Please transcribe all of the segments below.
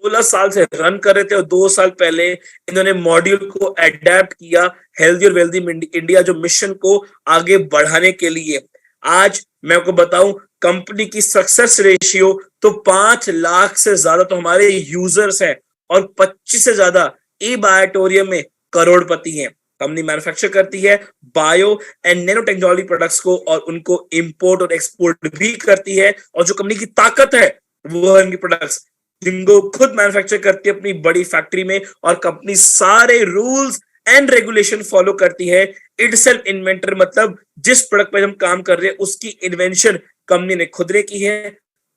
16 साल से रन कर रहे थे और 2 साल पहले इन्होंने मॉड्यूल को अडेप्ट किया हेल्दी और वेल्दी इंडिया जो मिशन को आगे बढ़ाने के लिए। आज मैं आपको बताऊं कंपनी की सक्सेस रेशियो तो 5 लाख से ज्यादा तो हमारे यूजर्स हैं और 25 से ज्यादा ई बायोटोरियम में करोड़पति हैं। कंपनी मैन्युफैक्चर करती है bio and nano technology products को और उनको इंपोर्ट और एक्सपोर्ट भी करती है। और जो कंपनी की ताकत है वो है इनकी प्रोडक्ट्स जिनको खुद मैन्युफैक्चर करती है अपनी बड़ी फैक्ट्री में और कंपनी सारे रूल्स एंड रेगुलेशन फॉलो करती है। इटसेल्फ इन्वेंटर मतलब जिस प्रोडक्ट पर हम काम कर रहे हैं उसकी इन्वेंशन कंपनी ने खुद ने की है।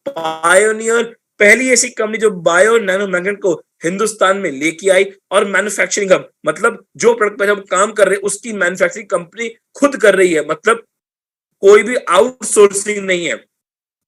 पायोनियर पहली ऐसी कंपनी जो बायो नैनो मैग्नेट को हिंदुस्तान में लेके आई और मैन्युफैक्चरिंग हब मतलब जो प्रोडक्ट पर हम काम कर रहे हैं उसकी मैन्युफैक्चरिंग कंपनी खुद कर रही है, मतलब कोई भी आउटसोर्सिंग नहीं है।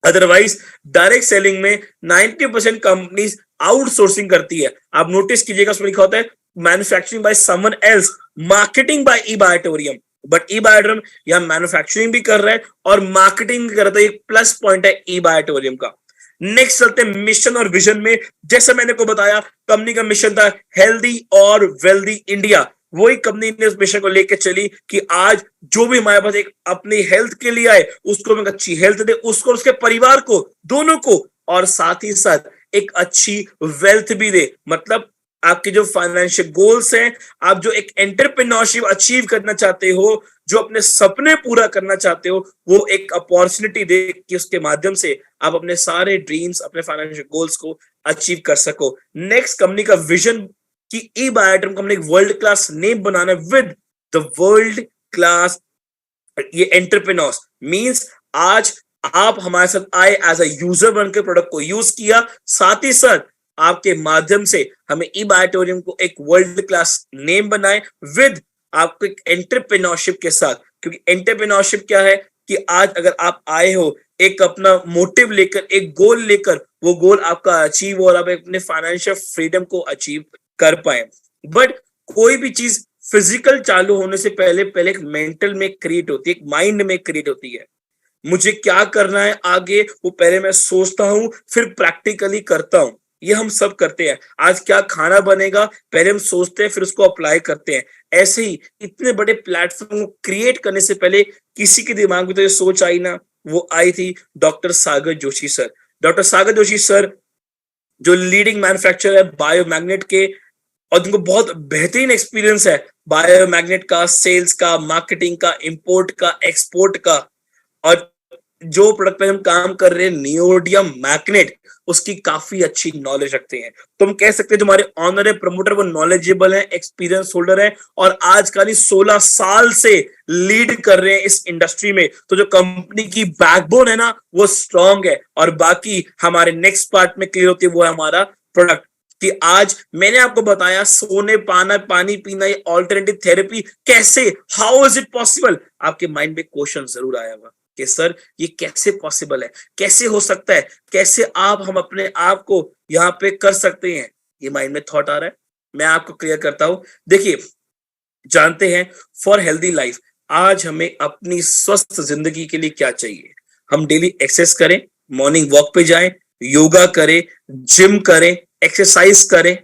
अदरवाइज डायरेक्ट सेलिंग में 90% कंपनीज आउटसोर्सिंग करती है। आप नोटिस कीजिएगा उसमें लिखा होता है manufacturing by someone else, marketing by E Biotorium, but E Biotorium यहां मैन्युफैक्चरिंग भी कर रहा है और मार्केटिंग भी कर रहा है। एक प्लस पॉइंट है ई बायोटोरियम का। नेक्स्ट चलते हैं मिशन और विजन में। जैसे मैंने को बताया कंपनी का मिशन था हेल्दी और वेल्दी इंडिया, वही कंपनी ने उस मिशन को लेकर चली कि आज जो भी हमारे पास एक अपनी हेल्थ के लिए आए उसको एक अच्छी हेल्थ दे, उसको उसके परिवार को दोनों को, और साथ ही साथ एक अच्छी वेल्थ भी दे। मतलब आपके जो फाइनेंशियल गोल्स हैं, आप जो एक एंटरप्रेन्योरशिप अचीव करना चाहते हो, जो अपने सपने पूरा करना चाहते हो, वो एक अपॉर्चुनिटी दे कि उसके माध्यम से आप अपने सारे ड्रीम्स अपने फाइनेंशियल गोल्स को अचीव कर सको। नेक्स्ट कंपनी का विजन कि E Biotorium company world class name बनाना विद द वर्ल्ड क्लास ये एंटरप्रेन्योर्स मींस आज आप हमारे साथ आए एज अ यूजर बनकर प्रोडक्ट को यूज किया, साथ ही साथ आपके माध्यम से हमें ई बायोटोरियम को एक वर्ल्ड क्लास नेम बनाए विद आपको एक एंटरप्रेन्योरशिप के साथ। क्योंकि एंटरप्रेन्योरशिप क्या है कि आज अगर आप आए हो एक अपना मोटिव लेकर, एक गोल लेकर, वो गोल आपका अचीव हो और आप अपने फाइनेंशियल फ्रीडम को अचीव कर पाए। बट कोई भी चीज फिजिकल चालू होने से पहले पहले एक मेंटल में क्रिएट होती है, एक माइंड में क्रिएट होती है। मुझे क्या करना है आगे वो पहले मैं सोचता हूं फिर प्रैक्टिकली करता हूं। ये हम सब करते हैं। आज क्या खाना बनेगा पहले हम सोचते हैं फिर उसको अप्लाई करते हैं। ऐसे ही इतने बड़े प्लेटफॉर्म को क्रिएट करने से पहले किसी के दिमाग में तो ये सोच आई ना, वो आई थी डॉक्टर सागर जोशी सर। डॉक्टर सागर जोशी सर जो लीडिंग मैन्युफैक्चरर है बायोमैग्नेट के और जिनको बहुत बेहतरीन एक्सपीरियंस है बायोमैग्नेट का, सेल्स का, मार्केटिंग का, इंपोर्ट का, एक्सपोर्ट का, और जो प्रोडक्ट पे हम काम कर रहे हैं नियोडियम मैग्नेट उसकी काफी अच्छी नॉलेज रखते हैं। तो हम कह सकते हैं जो हमारे ऑनर है प्रमोटर वो नॉलेजेबल है, एक्सपीरियंस होल्डर है और आजकल 16 साल से लीड कर रहे हैं इस इंडस्ट्री में। तो जो कंपनी की बैकबोन है ना वो स्ट्रांग है और बाकी हमारे नेक्स्ट पार्ट में क्लियर होती है वो है हमारा प्रोडक्ट। कि आज मैंने आपको बताया सोने पाना पानी पीना ये ऑल्टरनेटिव थेरेपी कैसे, हाउ इज इट पॉसिबल। आपके माइंड में क्वेश्चन जरूर आया होगा कि सर ये कैसे पॉसिबल है, कैसे हो सकता है, कैसे आप हम अपने आप को यहाँ पे कर सकते हैं। ये माइंड में थॉट आ रहा है, मैं आपको क्लियर करता हूं। देखिए जानते हैं फॉर हेल्दी लाइफ आज हमें अपनी स्वस्थ जिंदगी के लिए क्या चाहिए। हम डेली एक्सरसाइज करें, मॉर्निंग वॉक पे जाएं, योगा करें, जिम करें, एक्सरसाइज करें,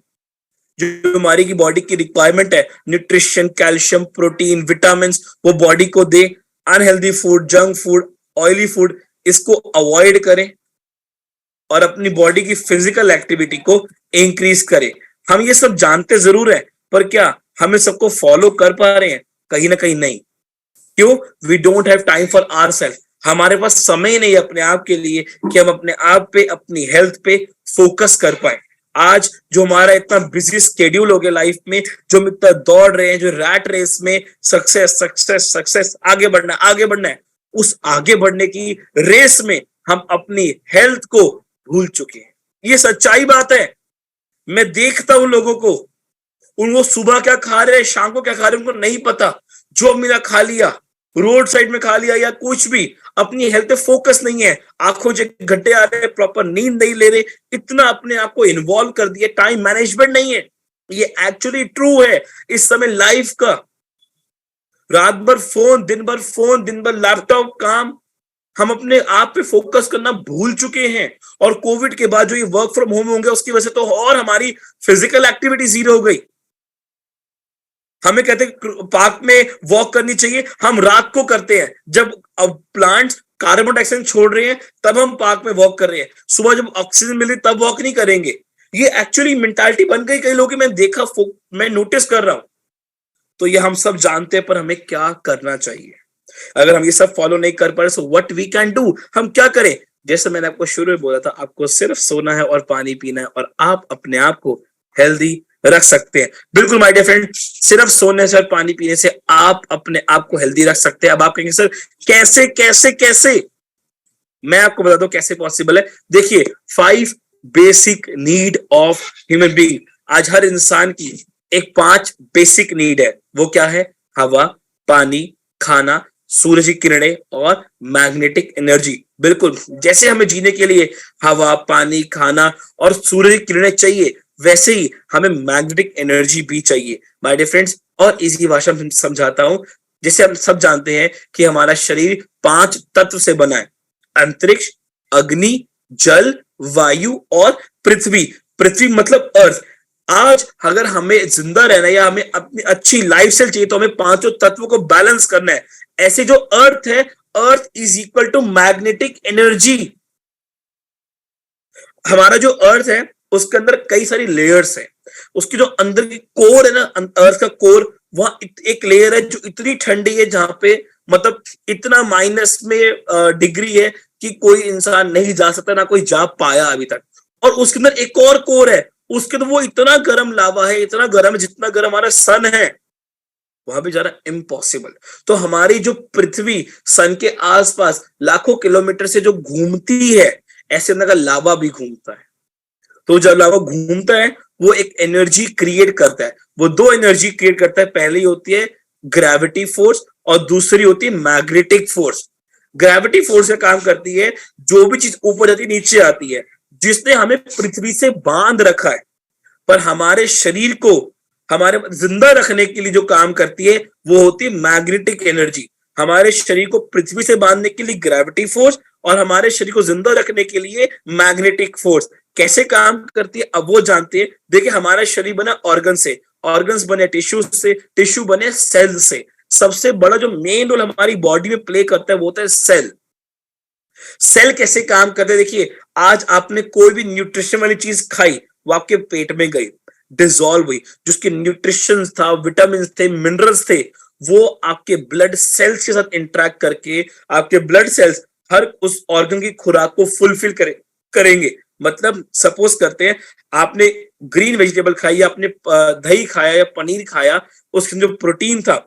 जो हमारी की बॉडी की रिक्वायरमेंट है न्यूट्रिशन, कैल्शियम, प्रोटीन, विटामिन वो बॉडी को दे। Unhealthy food, junk food, oily food इसको अवॉइड करें और अपनी बॉडी की फिजिकल एक्टिविटी को इंक्रीज करें। हम ये सब जानते जरूर है पर क्या हमें सबको फॉलो कर पा रहे हैं? कहीं ना कहीं नहीं। क्यों? We don't have time for ourselves. हमारे पास समय नहीं अपने आप के लिए कि हम अपने आप पे, अपनी हेल्थ पे फोकस कर पाए। आज जो हमारा इतना बिजी स्केड्यूल हो गया लाइफ में, जो हम इतना दौड़ रहे हैं, जो रैट रेस में सक्सेस सक्सेस सक्सेस आगे बढ़ना आगे बढ़ना है, उस आगे बढ़ने की रेस में हम अपनी हेल्थ को भूल चुके हैं। ये सच्चाई बात है। मैं देखता हूं लोगों को, उनको सुबह क्या खा रहे हैं, शाम को क्या खा रहे हैं उनको नहीं पता। जो मिला खा लिया, रोड साइड में खा लिया या कुछ भी, अपनी हेल्थ पे फोकस नहीं है। आंखों से घंटे आ रहे, प्रॉपर नींद नहीं ले रहे, इतना अपने आप को इन्वॉल्व कर दिया, टाइम मैनेजमेंट नहीं है। ये एक्चुअली ट्रू है इस समय लाइफ का। रात भर फोन, दिन भर लैपटॉप काम, हम अपने आप पे फोकस करना भूल चुके हैं। और कोविड के बाद जो ये वर्क फ्रॉम होम होंगे उसकी वजह से तो और हमारी फिजिकल एक्टिविटी जीरो हो गई। हमें कहते हैं पार्क में वॉक करनी चाहिए, हम रात को करते हैं जब अब प्लांट्स कार्बन डाइऑक्साइड छोड़ रहे हैं, तब हम पार्क में वॉक कर रहे हैं। सुबह जब ऑक्सीजन मिल रही तब वॉक नहीं करेंगे। ये एक्चुअली मेंटालिटी बन गई कई लोगों की, मैं देखा, मैं नोटिस कर रहा हूं। तो ये हम सब जानते हैं, पर हमें क्या करना चाहिए? अगर हम ये सब फॉलो नहीं कर पा रहे, so what we can do, हम क्या करें? जैसे मैंने आपको शुरू में बोला था, आपको सिर्फ सोना है और पानी पीना है और आप अपने आप को हेल्दी रख सकते हैं। बिल्कुल माय डियर फ्रेंड, सिर्फ सोने से और पानी पीने से आप अपने आप को हेल्दी रख सकते हैं। अब आप कहेंगे सर कैसे कैसे कैसे? मैं आपको बता दूं कैसे पॉसिबल है। देखिए, 5 basic need of human being. आज हर इंसान की एक 5 बेसिक नीड है। वो क्या है? हवा, पानी, खाना, सूरज की किरणें और मैग्नेटिक एनर्जी। बिल्कुल, जैसे हमें जीने के लिए हवा, पानी, खाना और सूरज की किरणें चाहिए, वैसे ही हमें मैग्नेटिक एनर्जी भी चाहिए माय डियर फ्रेंड्स। और इसी भाषा में समझाता हूं। जैसे हम सब जानते हैं कि हमारा शरीर 5 तत्व से बना है: अंतरिक्ष, अग्नि, जल, वायु और पृथ्वी। पृथ्वी मतलब अर्थ। आज अगर हमें जिंदा रहना है या हमें अपनी अच्छी लाइफ स्टाइल चाहिए, तो हमें पांचों तत्वों को बैलेंस करना है। ऐसे जो अर्थ है, earth is equal to magnetic energy. हमारा जो अर्थ है उसके अंदर कई सारी लेयर्स है। उसकी जो अंदर की कोर है ना, अर्थ का कोर, वहां एक लेयर है जो इतनी ठंडी है, जहां पे मतलब इतना माइनस में डिग्री है कि कोई इंसान नहीं जा सकता, ना कोई जा पाया अभी तक। और उसके अंदर एक और कोर है, उसके अंदर वो इतना गर्म लावा है, इतना गर्म है जितना गर्म हमारा सन है, वहां भी जाना इम्पॉसिबल। तो हमारी जो पृथ्वी सन के आसपास लाखों किलोमीटर से जो घूमती है, ऐसे अंदर का लावा भी घूमता है। तो जब लावा घूमता है, वो एक एनर्जी क्रिएट करता है। वो 2 एनर्जी क्रिएट करता है। पहली होती है ग्रेविटी फोर्स और दूसरी होती है मैग्नेटिक फोर्स। ग्रेविटी फोर्स का काम करती है, जो भी चीज ऊपर जाती है नीचे आती है, जिसने हमें पृथ्वी से बांध रखा है। पर हमारे शरीर को हमारे जिंदा रखने के लिए जो काम करती है, वो होती है मैग्नेटिक एनर्जी। हमारे शरीर को पृथ्वी से बांधने के लिए ग्रेविटी फोर्स और हमारे शरीर को जिंदा रखने के लिए मैग्नेटिक फोर्स। कैसे काम करती है अब वो जानते हैं। देखिए, हमारा शरीर बना ऑर्गन से, ऑर्गन्स बने टिश्यू से, टिश्यू बने सेल से। सबसे बड़ा जो मेन रोल हमारी बॉडी में प्ले करता है वो होता है सेल। सेल कैसे काम करते हैं? देखिए, आज आपने कोई भी न्यूट्रिशन वाली चीज खाई, वो आपके पेट में गई, डिसॉल्व हुई। जिसके न्यूट्रिशन था, विटामिन थे, मिनरल्स थे, वो आपके ब्लड सेल्स के साथ इंटरेक्ट करके आपके ब्लड सेल्स हर उस ऑर्गन की खुराक को फुलफिल करेंगे। मतलब सपोज करते हैं, आपने ग्रीन वेजिटेबल खाई, आपने दही खाया या पनीर खाया, उसके जो प्रोटीन था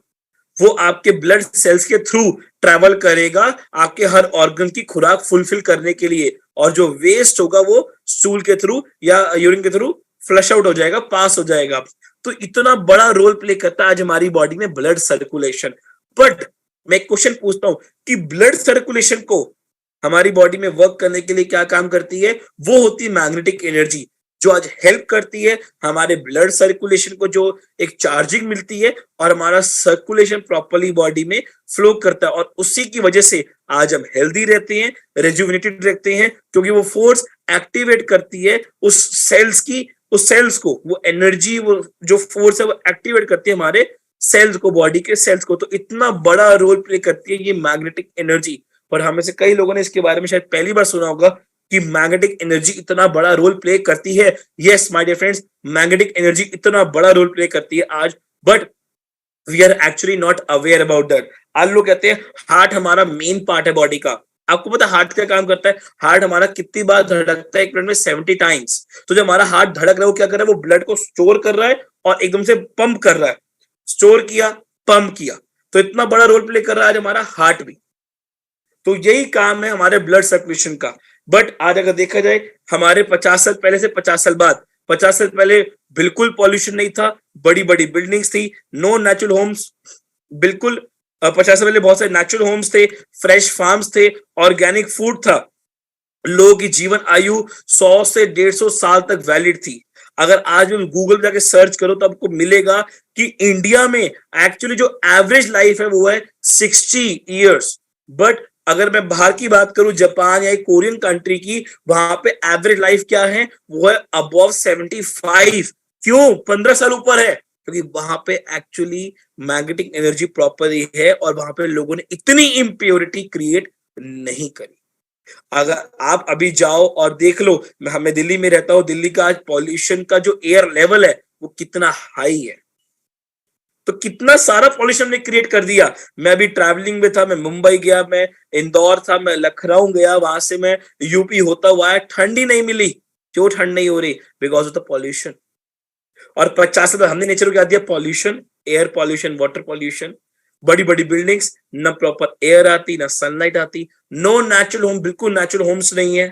वो आपके ब्लड सेल्स के थ्रू ट्रेवल करेगा आपके हर ऑर्गन की खुराक फुलफिल करने के लिए। और जो वेस्ट होगा वो स्टूल के थ्रू या यूरिन के थ्रू फ्लश आउट हो जाएगा, पास हो जाएगा। तो इतना बड़ा रोल प्ले करता है आज हमारी बॉडी में ब्लड सर्कुलेशन। बट मैं एक क्वेश्चन पूछता हूं कि ब्लड सर्कुलेशन को हमारी बॉडी में वर्क करने के लिए क्या काम करती है? वो होती है मैग्नेटिक एनर्जी, जो आज हेल्प करती है हमारे ब्लड सर्कुलेशन को, जो एक चार्जिंग मिलती है और हमारा सर्कुलेशन प्रॉपर्ली बॉडी में फ्लो करता है। और उसी की वजह से आज हम हेल्दी रहते हैं, रेजुविनेटेड रहते हैं, क्योंकि वो फोर्स एक्टिवेट करती है उस सेल्स की, उस सेल्स को, वो एनर्जी, वो जो फोर्स है वो एक्टिवेट करती है हमारे सेल्स को, बॉडी के सेल्स को। तो इतना बड़ा रोल प्ले करती है ये मैग्नेटिक एनर्जी। पर हमें से कई लोगों ने इसके बारे में शायद पहली बार सुना होगा कि मैग्नेटिक एनर्जी इतना बड़ा रोल प्ले करती है। Yes my dear friends, magnetic energy इतना बड़ा रोल प्ले करती है आज, but we are actually not aware about that. आज लोग कहते हैं हार्ट हमारा मेन पार्ट है बॉडी का। आपको पता है हार्ट क्या काम करता है? हार्ट हमारा कितनी बार धड़कता है एक मिनट में? 70 टाइम्स। तो जब हमारा हार्ट धड़क रहा है, वो क्या कर रहा है? वो ब्लड को स्टोर कर रहा है और एकदम से पंप कर रहा है। स्टोर किया, पंप किया, तो इतना बड़ा रोल प्ले कर रहा है आज हमारा हार्ट भी। तो यही काम है हमारे ब्लड सर्कुलेशन का। बट आज अगर देखा जाए, हमारे 50 साल पहले से 50 साल बाद, 50 साल पहले बिल्कुल पॉल्यूशन नहीं था, बड़ी बड़ी बिल्डिंग्स थी, नो नेचुरल होम्स, बिल्कुल 50 साल पहले बहुत सारे नेचुरल होम्स थे, फ्रेश फार्म्स थे, ऑर्गेनिक फूड था, लोगों की जीवन आयु 100 से 150 साल तक वैलिड थी। अगर आज में गूगल पे जाके सर्च करो तो आपको मिलेगा कि इंडिया में एक्चुअली जो एवरेज लाइफ है वो है 60 इयर्स। बट अगर मैं बाहर की बात करूं, जापान या कोरियन कंट्री की, वहां पे एवरेज लाइफ क्या है, वो है अबव 75। क्यों? 15 साल ऊपर है, क्योंकि वहां पे एक्चुअली मैग्नेटिक एनर्जी प्रॉपर है और वहां पे लोगों ने इतनी इम्प्योरिटी क्रिएट नहीं करी। अगर आप अभी जाओ और देख लो, मैं दिल्ली में रहता हूं, दिल्ली का आज पॉल्यूशन का जो एयर लेवल है वो कितना हाई है। तो कितना सारा पॉल्यूशन ने क्रिएट कर दिया। मैं अभी ट्रैवलिंग में था, मैं मुंबई गया, मैं इंदौर था, मैं लखनऊ गया, वहां से मैं यूपी होता हुआ आया, ठंड ही नहीं मिली। क्यों ठंड नहीं हो रही? Because of the pollution. और 50 साल हमने नेचर को क्या दिया? Pollution, air pollution, water pollution, बड़ी बड़ी बिल्डिंग्स, न प्रॉपर एयर आती, ना सनलाइट आती, नो नेचुरल होम, बिल्कुल नेचुरल होम्स नहीं है,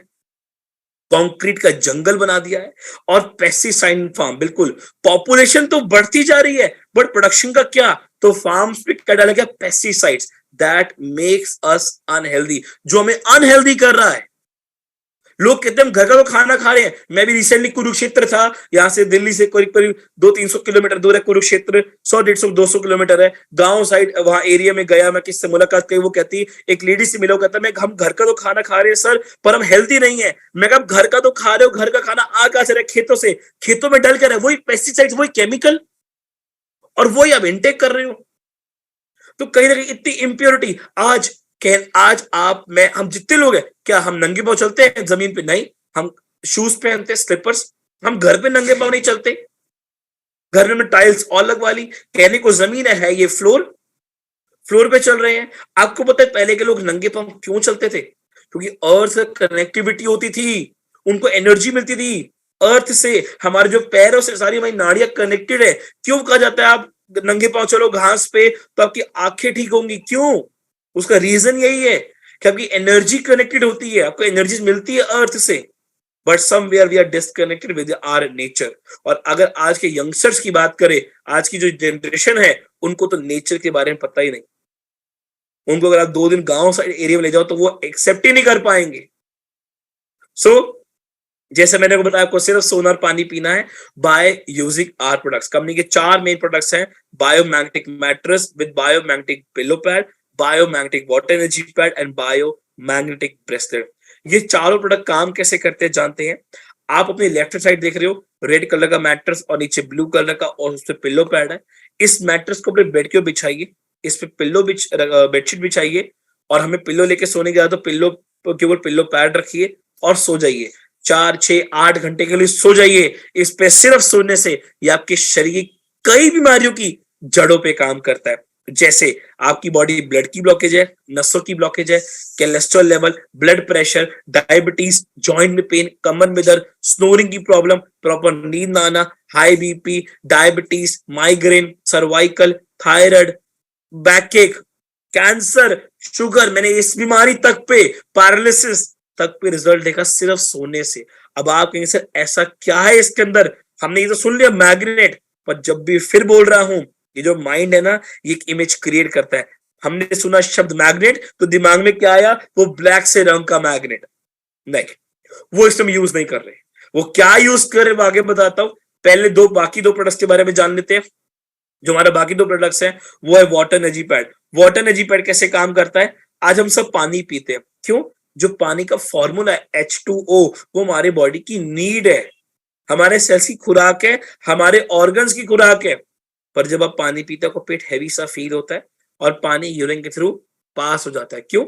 कंक्रीट का जंगल बना दिया है, और पेस्टिसाइड फार्म। बिल्कुल, पॉपुलेशन तो बढ़ती जा रही है, बट प्रोडक्शन का क्या? तो फार्म्स पे क्या डाला गया? Pesticides, that makes us unhealthy, जो हमें अनहेल्दी कर रहा है। लोग कहते हैं हम घर का तो खाना खा रहे हैं। मैं भी रिसेंटली कुरुक्षेत्र था, यहां से दिल्ली से करीब करीब 200-300 किलोमीटर दूर है कुरुक्षेत्र, 100-150-200 किलोमीटर है, गांव साइड वहां एरिया में गया। मैं किससे मुलाकात करी, वो कहती, एक लेडी से मिला, कहता मैं हम घर का तो खाना खा रहे हैं सर, पर हम हेल्दी नहीं है। मैं कहा घर का तो खा रहे हो, घर का खाना आ कहां से रहे? खेतों से, खेतों में डल कर है वही पेस्टिसाइड्स, वही केमिकल, और वही आप इनटेक कर रहे हो। तो कहीं ना कहीं इतनी इम्प्योरिटी। आज आप मैं हम जितने लोग हैं, क्या हम नंगे पांव चलते हैं जमीन पे? नहीं, हम शूज पहनते, स्लीपर्स। हम घर पे नंगे पांव नहीं चलते, घर में टाइल्स और लगवा ली, कहने को जमीन है ये फ्लोर, फ्लोर पे चल रहे हैं। आपको पता है पहले के लोग नंगे पांव क्यों चलते थे? क्योंकि अर्थ से कनेक्टिविटी होती थी, उनको एनर्जी मिलती थी अर्थ से। हमारे जो पैरों से सारी हमारी नाड़ियां कनेक्टेड है। क्यों कहा जाता है आप नंगे पांव चलो घास पे तो आपकी आंखें ठीक होंगी? क्यों? उसका रीजन यही है कि आपकी एनर्जी कनेक्टेड होती है, आपको एनर्जी मिलती है अर्थ से। But somewhere we are disconnected with our nature. और अगर आज के यंगस्टर्स की बात करें, आज की जो जनरेशन है, उनको तो नेचर के बारे में पता ही नहीं। उनको अगर आप 2 दिन गांव साइड एरिया में ले जाओ तो वो एक्सेप्ट ही नहीं कर पाएंगे। सो जैसे मैंने को बताया, आपको सिर्फ सोना और पानी पीना है by using our products. Company के 4 मेन प्रोडक्ट्स हैं, biomagnetic mattress with biomagnetic pillow pad, biomagnetic water energy pad and biomagnetic bracelet. ये चारों प्रोडक्ट काम कैसे करते हैं जानते हैं। आप अपनी लेफ्ट साइड देख रहे हो, रेड कलर का मैट्रेस और नीचे ब्लू कलर का, और उस पर पिल्लो पैड है। इस मैट्रेस को अपने बेड के ऊपर बिछाइए, इस पे पिल्लो बेडशीट बिछाइए, और हमें पिल्लो लेके सोने के बाद तो पिल्लो के ऊपर पिल्लो पैड रखिए और सो जाइए। 4, 6, 8 घंटे के लिए सो जाइए। इस पे सिर्फ सोने से ये आपके शरीर की कई बीमारियों की जड़ों पे काम करता है। जैसे आपकी बॉडी ब्लड की ब्लॉकेज है, नसों की ब्लॉकेज है, cholesterol level, blood pressure, diabetes, joint में पेन, कमर में दर्द, स्नोरिंग की प्रॉब्लम, प्रॉपर नींद ना आना, high BP, diabetes, migraine, cervical, thyroid, बैकएक, cancer, sugar, मैंने इस बीमारी तक पे, पैरालिसिस तक पे रिजल्ट देखा सिर्फ सोने से। अब आप कहेंगे सर ऐसा क्या है इसके अंदर? हमने ये तो सुन लिया मैग्नेट, पर जब भी फिर बोल रहा हूं, ये जो माइंड है ना, ये एक इमेज क्रिएट करता है। हमने सुना शब्द मैग्नेट तो दिमाग में क्या आया? वो ब्लैक से रंग का मैग्नेट। नहीं, वो इस समय यूज नहीं कर रहे। वो क्या यूज कर रहे वो आगे बताता हूं। पहले बाकी दो प्रोडक्ट्स के बारे में जान लेते हैं। जो हमारा बाकी दो प्रोडक्ट्स हैं वो है water energy pad. Water energy pad कैसे काम करता है? आज हम सब पानी पीते हैं, क्यों? जो पानी का फॉर्मूला है H2O, वो हमारे बॉडी की नीड है, हमारे सेल्स की खुराक है, हमारे ऑर्गन्स की खुराक है। पर जब आप पानी पीते हो, पेट हैवी सा फील होता है और पानी यूरिन के थ्रू पास हो जाता है। क्यों?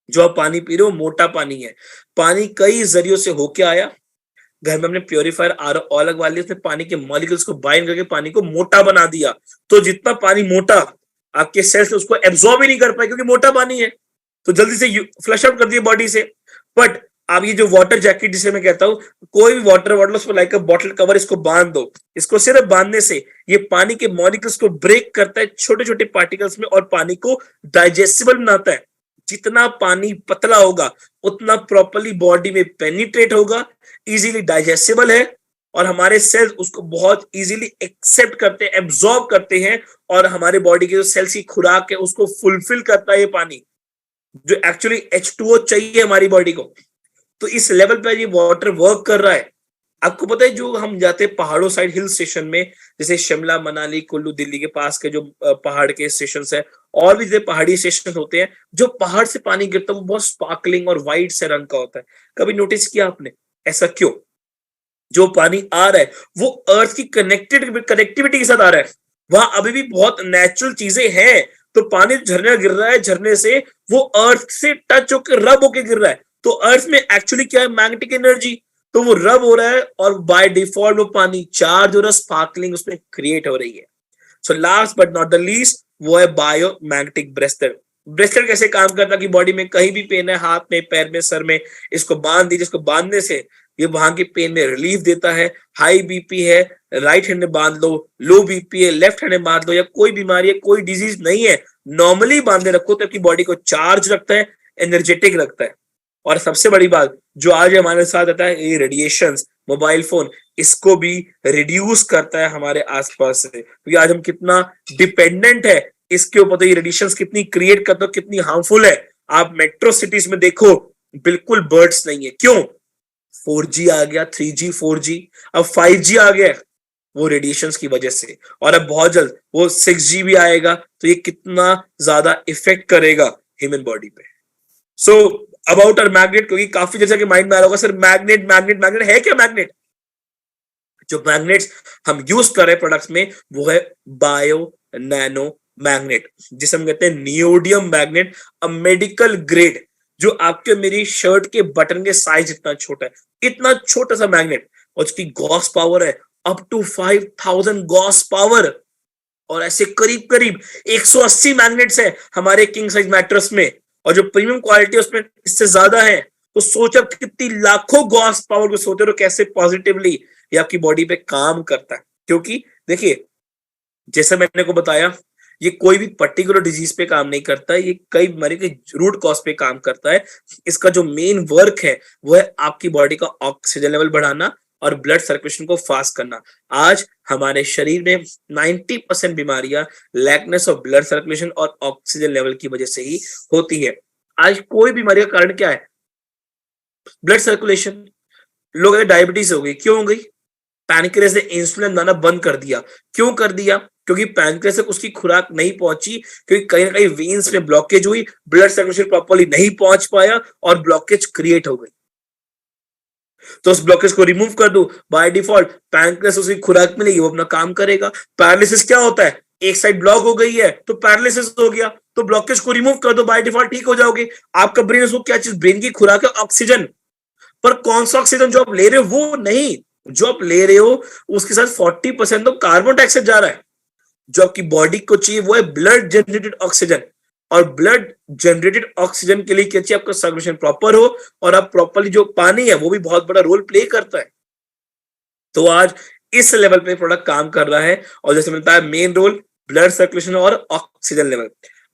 जो आप पानी पी रहे हो मोटा पानी है। पानी कई जरियों से होके आया, घर में हमने प्योरीफायर RO लगवा लिया, उसने पानी के मॉलिक्यूल्स को बाइंड करके पानी को मोटा बना दिया। तो जितना पानी मोटा, आपके सेल्स उसको एब्जॉर्ब ही नहीं कर पाए क्योंकि मोटा पानी है, तो जल्दी से फ्लश आउट कर दिया बॉडी से। बट आप ये जो वाटर जैकेट जिसे मैं कहता हूं, कोई भी वाटर बॉटल उसको लाइक बॉटल कवर, इसको बांध दो। इसको सिर्फ बांधने से ये पानी के मॉलिक्यूल्स को ब्रेक करता है छोटे छोटे पार्टिकल्स में और पानी को डाइजेस्टिबल बनाता है। जितना पानी पतला होगा उतना प्रॉपर्ली बॉडी में पेनिट्रेट होगा, इजीली डाइजेस्टिबल है, और हमारे सेल्स उसको बहुत इजीली एक्सेप्ट करते हैं, एब्जॉर्ब करते हैं, और हमारे बॉडी के जो सेल्स की खुराक है उसको फुलफिल करता है ये पानी, जो एक्चुअली H2O चाहिए हमारी बॉडी को। तो इस लेवल पे ये वाटर वर्क कर रहा है। आपको पता है जो हम जाते हैं पहाड़ों साइड हिल स्टेशन में, जैसे शिमला, मनाली, कुल्लू, दिल्ली के पास के जो पहाड़ के स्टेशन है, और भी जो पहाड़ी स्टेशन होते हैं, जो पहाड़ से पानी गिरता है वो बहुत स्पार्कलिंग और वाइट से रंग का होता है। कभी नोटिस किया आपने? ऐसा क्यों? जो पानी आ रहा है वो अर्थ की कनेक्टिविटी के साथ आ रहा है। वहां अभी भी बहुत नेचुरल चीजें हैं। तो पानी झरने गिर रहा है, झरने से वो अर्थ से टच होकर रब होकर गिर रहा है। तो अर्थ में एक्चुअली क्या है? Magnetic energy. तो वो रब हो रहा है और बाय डिफॉल्ट वो पानी चार्ज हो रहा है, स्पार्कलिंग उसमें क्रिएट हो रही है। So last but not the least, वो है बायोमैग्नेटिक ब्रेसलेट। ब्रेसलेट कैसे काम करता है कि बॉडी में कहीं भी पेन है, हाथ में, पैर में, सर में, इसको बांध दीजिए। इसको बांधने से ये वहां के पेन में रिलीफ देता है। हाई बीपी है, राइट हैंड में बांध लो। लो बीपी है, लेफ्ट हैंड में बांध लो। या कोई बीमारी है, कोई डिजीज नहीं है, नॉर्मली बांधे रखो तो आपकी बॉडी को चार्ज रखता है, एनर्जेटिक रखता है। और सबसे बड़ी बात जो आज हमारे साथ आता है, ये रेडिएशन, मोबाइल फोन, इसको भी रिड्यूस करता है हमारे आसपास से। क्योंकि आज हम कितना डिपेंडेंट है इसके ऊपर, तो ये रेडिएशन कितनी क्रिएट करता है, कितनी हार्मफुल है। आप मेट्रो सिटीज में देखो, बिल्कुल बर्ड्स नहीं है। क्यों? 4G आ गया, 3G, 4G, अब 5G आ गया, वो रेडिएशंस की वजह से। और अब बहुत जल्द वो 6G भी आएगा। तो ये कितना ज्यादा इफेक्ट करेगा ह्यूमन बॉडी पे। सो अबाउट आर मैग्नेट, क्योंकि काफी जैसा कि माइंड में आ रहा होगा, सर मैग्नेट मैग्नेट मैग्नेट है क्या? मैग्नेट, जो मैग्नेट्स हम यूज कर रहे हैं प्रोडक्ट्स में, वो है बायो नैनो मैग्नेट, जिसे हम कहते हैं neodymium magnet, a medical grade, जो आपके मेरी शर्ट के बटन के साइज इतना छोटा है, इतना छोटा सा मैग्नेट। और उसकी गॉस पावर है अप टू 5000 गॉस पावर। और ऐसे करीब करीब 180 मैग्नेट्स है हमारे किंग साइज मैट्रेस में। और जो प्रीमियम क्वालिटी है उसमें इससे ज्यादा है। तो सोच आप कितनी लाखों गॉस पावर को सोते हो, कैसे पॉजिटिवली ये आपकी बॉडी पे काम करता है। क्योंकि देखिए, जैसे मैंने को बताया, ये कोई भी पर्टिकुलर डिजीज पे काम नहीं करता है, ये कई बीमारी के रूट कॉज पे काम करता है। इसका जो मेन वर्क है वो है आपकी बॉडी का ऑक्सीजन लेवल बढ़ाना और ब्लड सर्कुलेशन को फास्ट करना। आज हमारे शरीर में 90% बीमारियां लैकनेस ऑफ ब्लड सर्कुलेशन और ऑक्सीजन लेवल की वजह से ही होती है। आज कोई बीमारी का कारण क्या है? Blood circulation. लोग डायबिटीज हो गई, क्यों हो गई? पैनक्रियास ने इंसुलिन लाना बंद कर दिया। क्यों कर दिया? क्योंकि पैनक्रियास तक उसकी खुराक नहीं पहुंची, क्योंकि कहीं ना कहीं वेन्स में ब्लॉकेज हुई, ब्लड सर्कुलेशन प्रॉपर्ली नहीं पहुंच पाया और ब्लॉकेज क्रिएट हो गई। तो उस ब्लॉकेज को रिमूव कर दो, बाय डिफॉल्ट पैनक्रियास उसकी खुराक मिलेगी, वो अपना काम करेगा। पैरालिसिस क्या होता है? एक साइड ब्लॉक हो गई है तो पैरालिसिस हो गया, तो ब्लॉकेज को रिमूव कर दो, बाय डिफॉल्ट ठीक हो जाओगे। आपका ब्रेन, उसको क्या चीज, ब्रेन की खुराक है ऑक्सीजन। पर कौन सा ऑक्सीजन जो आप ले रहे हो वो नहीं, जो आप ले रहे हो उसके साथ 40% तो कार्बन डाइऑक्साइड जा रहा है। जो आपकी बॉडी को चाहिए वो है ब्लड जनरेटेड ऑक्सीजन। और ब्लड जनरेटेड ऑक्सीजन के लिए क्या चाहिए? आपका सर्कुलेशन प्रॉपर हो, और आप प्रॉपरली, जो पानी है वो भी बहुत बड़ा रोल प्ले करता है। तो आज इस लेवल पे प्रोडक्ट काम कर रहा है। और जैसे मिलता है मेन रोल ब्लड सर्कुलेशन और ऑक्सीजन लेवल।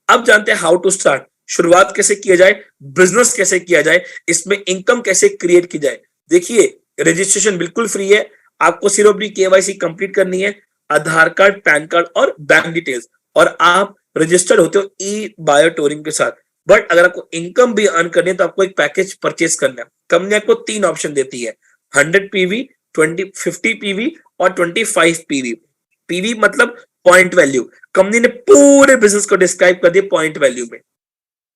अब जानते हैं हाउ टू स्टार्ट, शुरुआत कैसे किया जाए, बिजनेस कैसे किया जाए, इसमें इनकम कैसे क्रिएट की जाए। देखिए, रजिस्ट्रेशन बिल्कुल फ्री है। आपको सिर्फ अपनी केवाईसी कंप्लीट करनी है, आधार कार्ड, पैन कार्ड और बैंक डिटेल्स, और आप रजिस्टर्ड होते हो ई बायो टूरिंग के साथ। बट अगर आपको इनकम भी अर्न करनी है तो आपको एक पैकेज परचेज करना है। कंपनी आपको 3 ऑप्शन देती है, 100 PV, 50 PV और 25 PV। पीवी मतलब पॉइंट वैल्यू। कंपनी ने पूरे बिजनेस को डिस्क्राइब कर दिया पॉइंट वैल्यू में।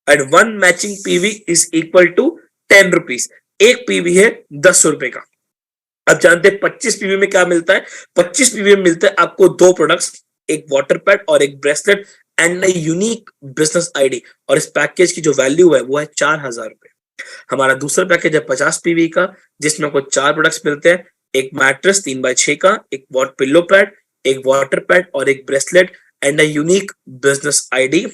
And one matching PV is equal to 10 rupees. एक पीवी है 10 रुपए का। अब जानते हैं 25 PV में क्या मिलता है? 25 PV में मिलता है आपको 2 प्रोडक्ट्स, एक वाटर पैड और एक bracelet, and a unique business ID. और इस पैकेज की जो वैल्यू है वो है 4000 रुपए। हमारा दूसरा पैकेज है 50 PV का, जिसमें आपको 4 प्रोडक्ट्स मिलते हैं, एक मैट्रेस 3x6 का, एक वॉट पिल्लो पैड, एक वाटर पैड और एक bracelet, and a unique business ID.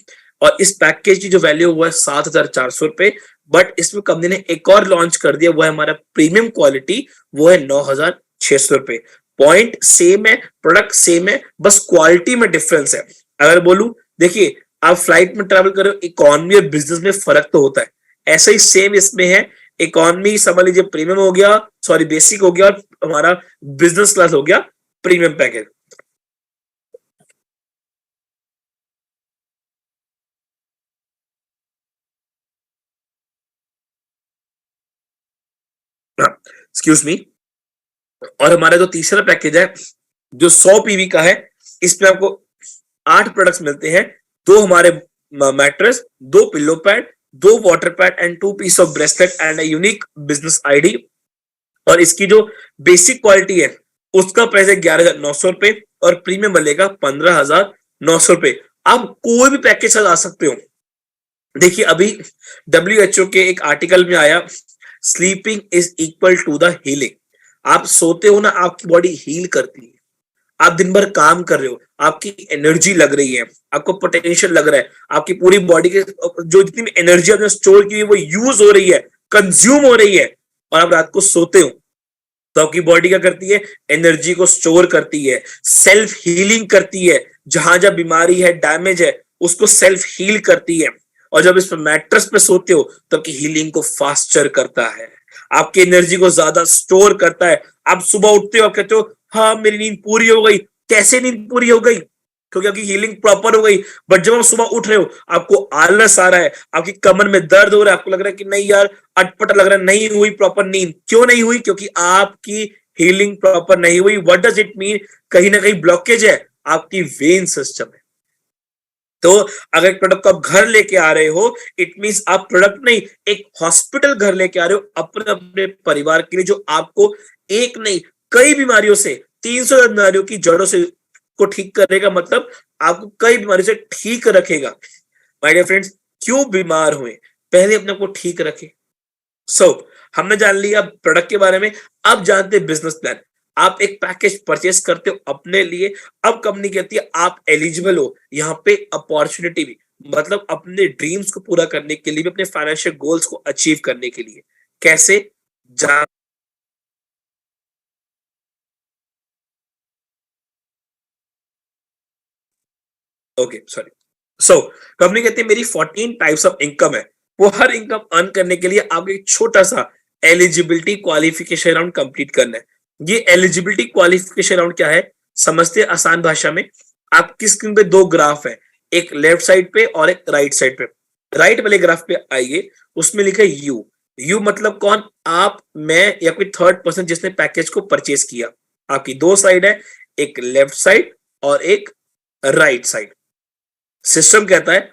और इस पैकेज की जो वैल्यू हुआ है 7400 रुपए। बट इसमें कंपनी ने एक और लॉन्च कर दिया, वो है हमारा प्रीमियम क्वालिटी, वो है 9600 रुपए। पॉइंट सेम है, प्रोडक्ट सेम है, बस क्वालिटी में डिफरेंस है। अगर बोलूं, देखिए, आप फ्लाइट में ट्रैवल कर रहे हो, इकोनॉमी और बिजनेस में फर्क तो होता है, ऐसा ही सेम इसमें है। इकोनॉमी समझ लीजिए प्रीमियम हो गया, सॉरी बेसिक हो गया, और हमारा बिजनेस क्लास हो गया प्रीमियम पैकेज। Excuse me. और हमारा जो तीसरा पैकेज है जो 100 पीवी का है, इसमें आपको 8 प्रोडक्ट्स मिलते हैं। 2 हमारे mattress, 2 pillow pad, 2 water pad and 2 piece of bracelet and a unique business ID. और इसकी जो बेसिक क्वालिटी है उसका प्राइस है 11,900 रुपए और प्रीमियम बनेगा 15,900 रुपए। आप कोई भी पैकेज ला सकते हो। देखिए अभी WHO के एक आर्टिकल में आया, sleeping is equal to the healing. आप सोते हो ना, आपकी बॉडी हील करती है। आप दिन भर काम कर रहे हो, आपकी एनर्जी लग रही है, आपको पोटेंशियल लग रहा है, आपकी पूरी बॉडी के जो जितनी भी एनर्जी आपने स्टोर की है वो यूज हो रही है, कंज्यूम हो रही है, और आप रात को सोते हो तो आपकी बॉडी क्या करती है, एनर्जी को स्टोर करती है, सेल्फ हीलिंग करती है। जहां जहां बीमारी है, डैमेज है, उसको सेल्फ हील करती है। और जब इस मैट्रेस पे सोते हो तो आपकी हीलिंग को फास्टर करता है, आपकी एनर्जी को ज्यादा स्टोर करता है। आप सुबह उठते हो, आप कहते हो हाँ मेरी नींद पूरी हो गई। कैसे नींद पूरी हो गई? क्योंकि आपकी हीलिंग प्रॉपर हो गई। बट जब आप सुबह उठ रहे हो, आपको आलस आ रहा है, आपकी कमर में दर्द हो रहा है, आपको लग रहा है कि नहीं यार अटपटा लग रहा है, नहीं हुई प्रॉपर नींद। क्यों नहीं हुई? क्योंकि आपकी हीलिंग प्रॉपर नहीं हुई। What does it mean? कहीं ना कहीं ब्लॉकेज है आपकी वेन सिस्टम में। तो अगर एक प्रोडक्ट को आप घर लेके आ रहे हो, इट मींस आप प्रोडक्ट नहीं, एक हॉस्पिटल घर लेके आ रहे हो अपने अपने परिवार के लिए, जो आपको एक नहीं कई बीमारियों से, 300 बीमारियों की जड़ों से को ठीक करेगा। मतलब आपको कई बीमारियों से ठीक रखेगा। माय डियर फ्रेंड्स, क्यों बीमार हुए? पहले अपने को ठीक रखे। हमने जान लिया प्रोडक्ट के बारे में। अब जानते हैं बिजनेस प्लान। आप एक पैकेज परचेस करते हो अपने लिए, अब कंपनी कहती है आप एलिजिबल हो यहाँ पे अपॉर्चुनिटी भी, मतलब अपने ड्रीम्स को पूरा करने के लिए भी, अपने फाइनेंशियल गोल्स को अचीव करने के लिए। कैसे? जान ओके सॉरी। कंपनी कहती है मेरी 14 टाइप्स ऑफ इनकम है। वो हर इनकम अर्न करने के लिए आपको एक छोटा सा एलिजिबिलिटी क्वालिफिकेशन राउंड कंप्लीट करना है। ये एलिजिबिलिटी क्वालिफिकेशन राउंड क्या है, समझते हैं आसान भाषा में। आपकी स्क्रीन पे 2 ग्राफ है, एक लेफ्ट साइड पे और एक राइट साइड पे। राइट वाले ग्राफ पे आइए, उसमें लिखा है यू। यू मतलब कौन? आप, मैं या कोई थर्ड पर्सन जिसने पैकेज को परचेज किया। आपकी 2 साइड है, एक लेफ्ट साइड और एक राइट साइड। सिस्टम कहता है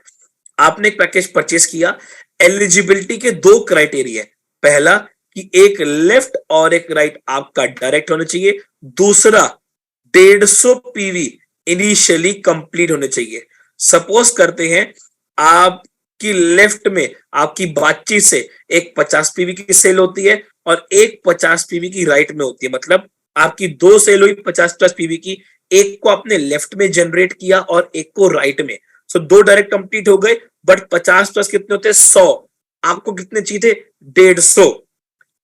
आपने एक पैकेज परचेस किया, एलिजिबिलिटी के 2 क्राइटेरिया है। पहला कि एक लेफ्ट और एक राइट आपका डायरेक्ट होना चाहिए। दूसरा 150 पीवी इनिशियली कंप्लीट होने चाहिए। सपोज करते हैं आपकी लेफ्ट में आपकी बातचीत से एक 50 पीवी की सेल होती है और एक 50 पीवी की राइट में होती है। मतलब आपकी 2 सेल हुई 50+ पीवी की, एक को आपने लेफ्ट में जनरेट किया और एक को राइट में। 2 डायरेक्ट कंप्लीट हो गए। बट 50+ कितने होते हैं? 100। आपको कितने चाहिए थे? 150।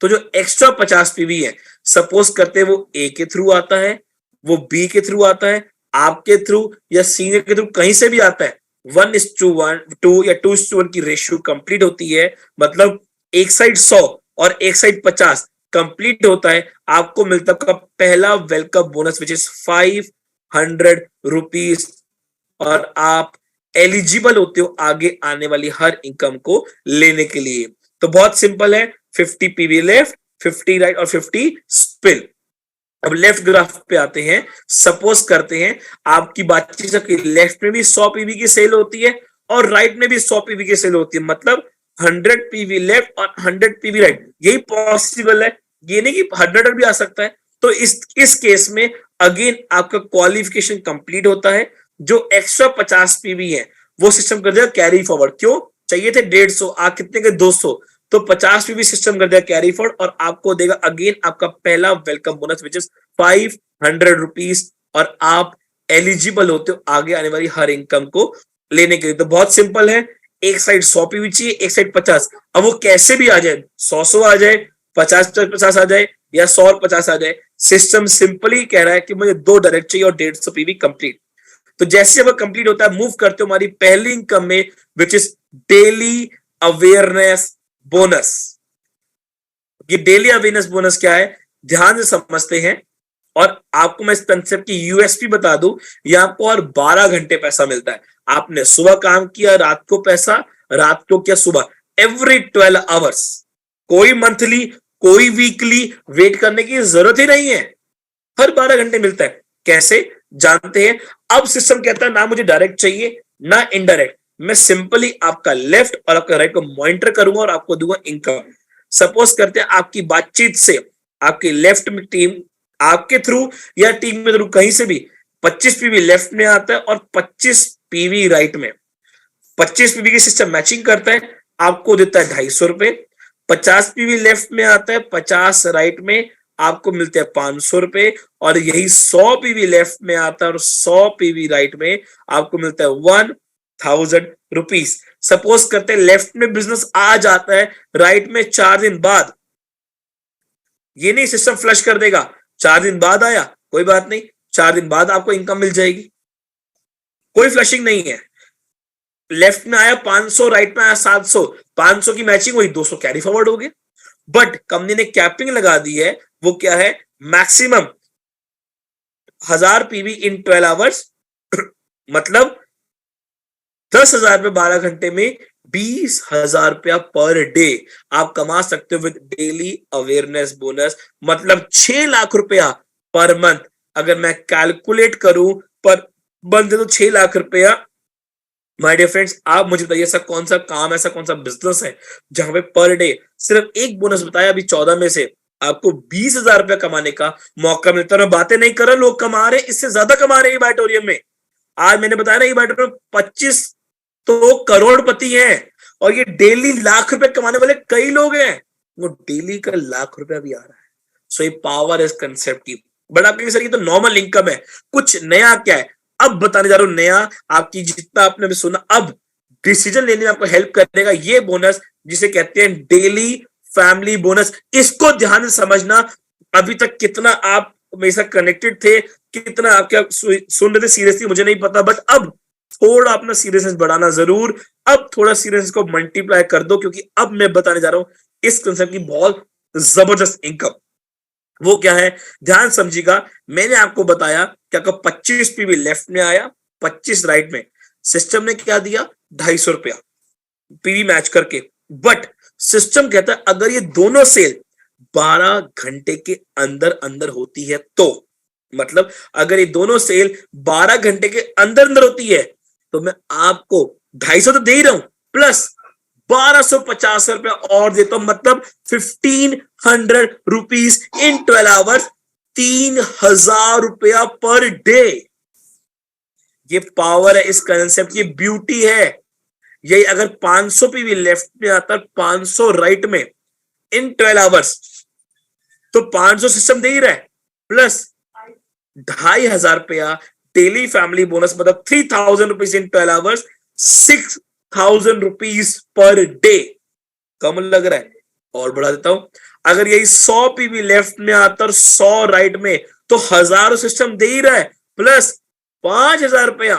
तो जो एक्स्ट्रा 50 पीवी है, सपोज करते हैं वो ए के थ्रू आता है, वो बी के थ्रू आता है, आपके थ्रू या सीनियर के थ्रू, कहीं से भी आता है। 1:1, 2 या 2:1 की रेशियो कंप्लीट होती है। मतलब एक साइड 100 और एक साइड 50 कंप्लीट होता है। आपको मिलता है पहला welcome bonus which is 500 rupees. और आप एलिजिबल होते हो आगे आने वाली हर इनकम को लेने के लिए। तो बहुत सिंपल है, 50 पीवी लेफ्ट, 50 राइट और 50 स्पिल। अब लेफ्ट ग्राफ पे आते हैं। सपोज करते हैं आपकी बातचीत की लेफ्ट में भी 100 पीवी की सेल होती है और राइट में भी 100 पीवी की सेल होती है। मतलब 100 पीवी लेफ्ट और 100 पीवी राइट। यही पॉसिबल है, ये नहीं कि 100 भी आ सकता है। तो इस केस में अगेन आपका क्वालिफिकेशन कंप्लीट होता है। जो एक्स्ट्रा 50 पीवी है वो सिस्टम कर देगा कैरी फॉरवर्ड। क्यों चाहिए थे 150, आप कितने के 200, तो 50 पीवी सिस्टम कर देगा कैरी फॉरवर्ड और आपको देगा अगेन आपका पहला welcome bonus which is 500 rupees. और आप एलिजिबल होते हो आगे आने वाली हर इनकम को लेने के लिए। तो बहुत सिंपल है, एक साइड 100 पीवी चाहिए, एक साइड 50। अब वो कैसे भी आ जाए, 100 आ जाए, 50 आ जाए या 100 और 50 आ जाए, सिस्टम सिंपली कह रहा है कि मुझे 2 डायरेक्ट चाहिए और 150 पीवी कंप्लीट। तो जैसे वो कंप्लीट होता है, मूव करते हो हमारी पहली इनकम में which is daily awareness bonus. ये डेली अवेयरनेस बोनस क्या है, ध्यान से समझते हैं। और आपको मैं इस कंसेप्ट की यूएसपी बता दूं, ये आपको और 12 घंटे पैसा मिलता है। आपने सुबह काम किया, रात को पैसा, रात को क्या सुबह, एवरी 12 आवर्स। कोई मंथली, कोई वीकली वेट करने की जरूरत ही नहीं है, हर 12 घंटे मिलता है। कैसे जानते हैं? अब सिस्टम कहता है ना मुझे डायरेक्ट चाहिए ना इनडायरेक्ट, मैं सिंपली आपका लेफ्ट और आपका राइट को मॉनिटर करूंगा और आपको दूंगा इनकम। सपोज करते हैं आपकी बातचीत से आपकी लेफ्ट में टीम आपके थ्रू या टीम में थ्रू कहीं से भी 25 पीवी लेफ्ट में आता है और 25 पीवी राइट में, 25 पीवी की सिस्टम मैचिंग करता है, आपको देता है 250 रुपए। 50 पीवी लेफ्ट में आता है, 50 राइट में, आपको मिलते हैं 500 रुपए। और यही 100 पीवी लेफ्ट में आता है और 100 पीवी राइट में, आपको मिलता है 1000 रुपीज। सपोज करते हैं लेफ्ट में बिजनेस आ जाता है, राइट में 4 दिन बाद, ये नहीं सिस्टम फ्लश कर देगा 4 दिन बाद आया कोई बात नहीं, 4 दिन बाद आपको इनकम मिल जाएगी, कोई फ्लशिंग नहीं है। लेफ्ट में आया 500, राइट में आया 700, 500 की मैचिंग हुई, 200 कैरी फॉरवर्ड हो गया। बट कंपनी ने कैपिंग लगा दी है, वो क्या है? मैक्सिमम 1000 पीवी इन 12 आवर्स मतलब 10,000 रुपए 12 घंटे में 20,000 रुपया पर डे आप कमा सकते हो विद डेली अवेयरनेस बोनस, मतलब 6 लाख रुपया पर मंथ। अगर मैं कैलकुलेट करूं पर मंथ तो 6 लाख रुपया। माय डियर फ्रेंड्स, आप मुझे बताइए ऐसा कौन सा काम, ऐसा कौन सा बिजनेस है जहां पे पर डे सिर्फ एक बोनस बताया अभी 14 में से आपको 20,000 रुपया कमाने का मौका मिलता है। मैं बातें नहीं कर रहा, लोग कमा रहे, इससे ज्यादा कमा रहे हैं बायोटोरियम में। आज मैंने बताया ना, ये बायोटोरियम 25 तो करोड़पति हैं और ये डेली लाख रुपए कमाने वाले कई लोग हैं, वो डेली का लाख रुपया भी आ रहा है। सो ये पावर इस कंसेप्ट की। बट आप कहेंगे सर ये तो नॉर्मल इनकम है, कुछ नया क्या है? अब बताने जा रहा हूं नया, आपकी जितना आपने भी सुना अब डिसीजन लेने में आपको हेल्प करेगा ये बोनस, जिसे कहते हैं डेली फैमिली बोनस। इसको ध्यान से समझना। अभी तक कितना आप मेरे साथ कनेक्टेड थे, कितना आप क्या सुन रहे थे सीरियसली मुझे नहीं पता, बट अब थोड़ा अपना सीरियसनेस बढ़ाना जरूर, अब थोड़ा सीरियसनेस को मल्टीप्लाई कर दो, क्योंकि अब मैं बताने जा रहा हूं इस कंसेप्ट की बहुत जबरदस्त इनकम। वो क्या है ध्यान समझिएगा। मैंने आपको बताया कि आपका 25 पीवी लेफ्ट में आया, 25 राइट में, सिस्टम ने क्या दिया? 250 रुपया पीवी मैच करके। बट सिस्टम कहता है अगर ये दोनों सेल 12 घंटे के अंदर अंदर होती है तो, मतलब अगर ये दोनों सेल 12 घंटे के अंदर अंदर होती है तो मैं आपको 250 तो दे ही रहा हूं, प्लस 1250 रुपया और देता हूं, मतलब 1500 रुपीज इन 12 आवर्स, 3000 रुपया पर डे। ये पावर है इस कंसेप्ट की, ब्यूटी है यही। अगर 500 पीवी लेफ्ट में आता, 500 राइट में इन 12 आवर्स, तो 500 सिस्टम दे ही रहा है, प्लस 2500 रुपया डेली फैमिली बोनस, मतलब 3000 rupees in 12 hours, 6000 rupees per day. कम लग रहा है? और बढ़ा देता हूं, अगर यही 100 पीवी लेफ्ट में आता और 100 राइट में, तो हजारों सिस्टम दे ही रहा है, प्लस 5000 रुपया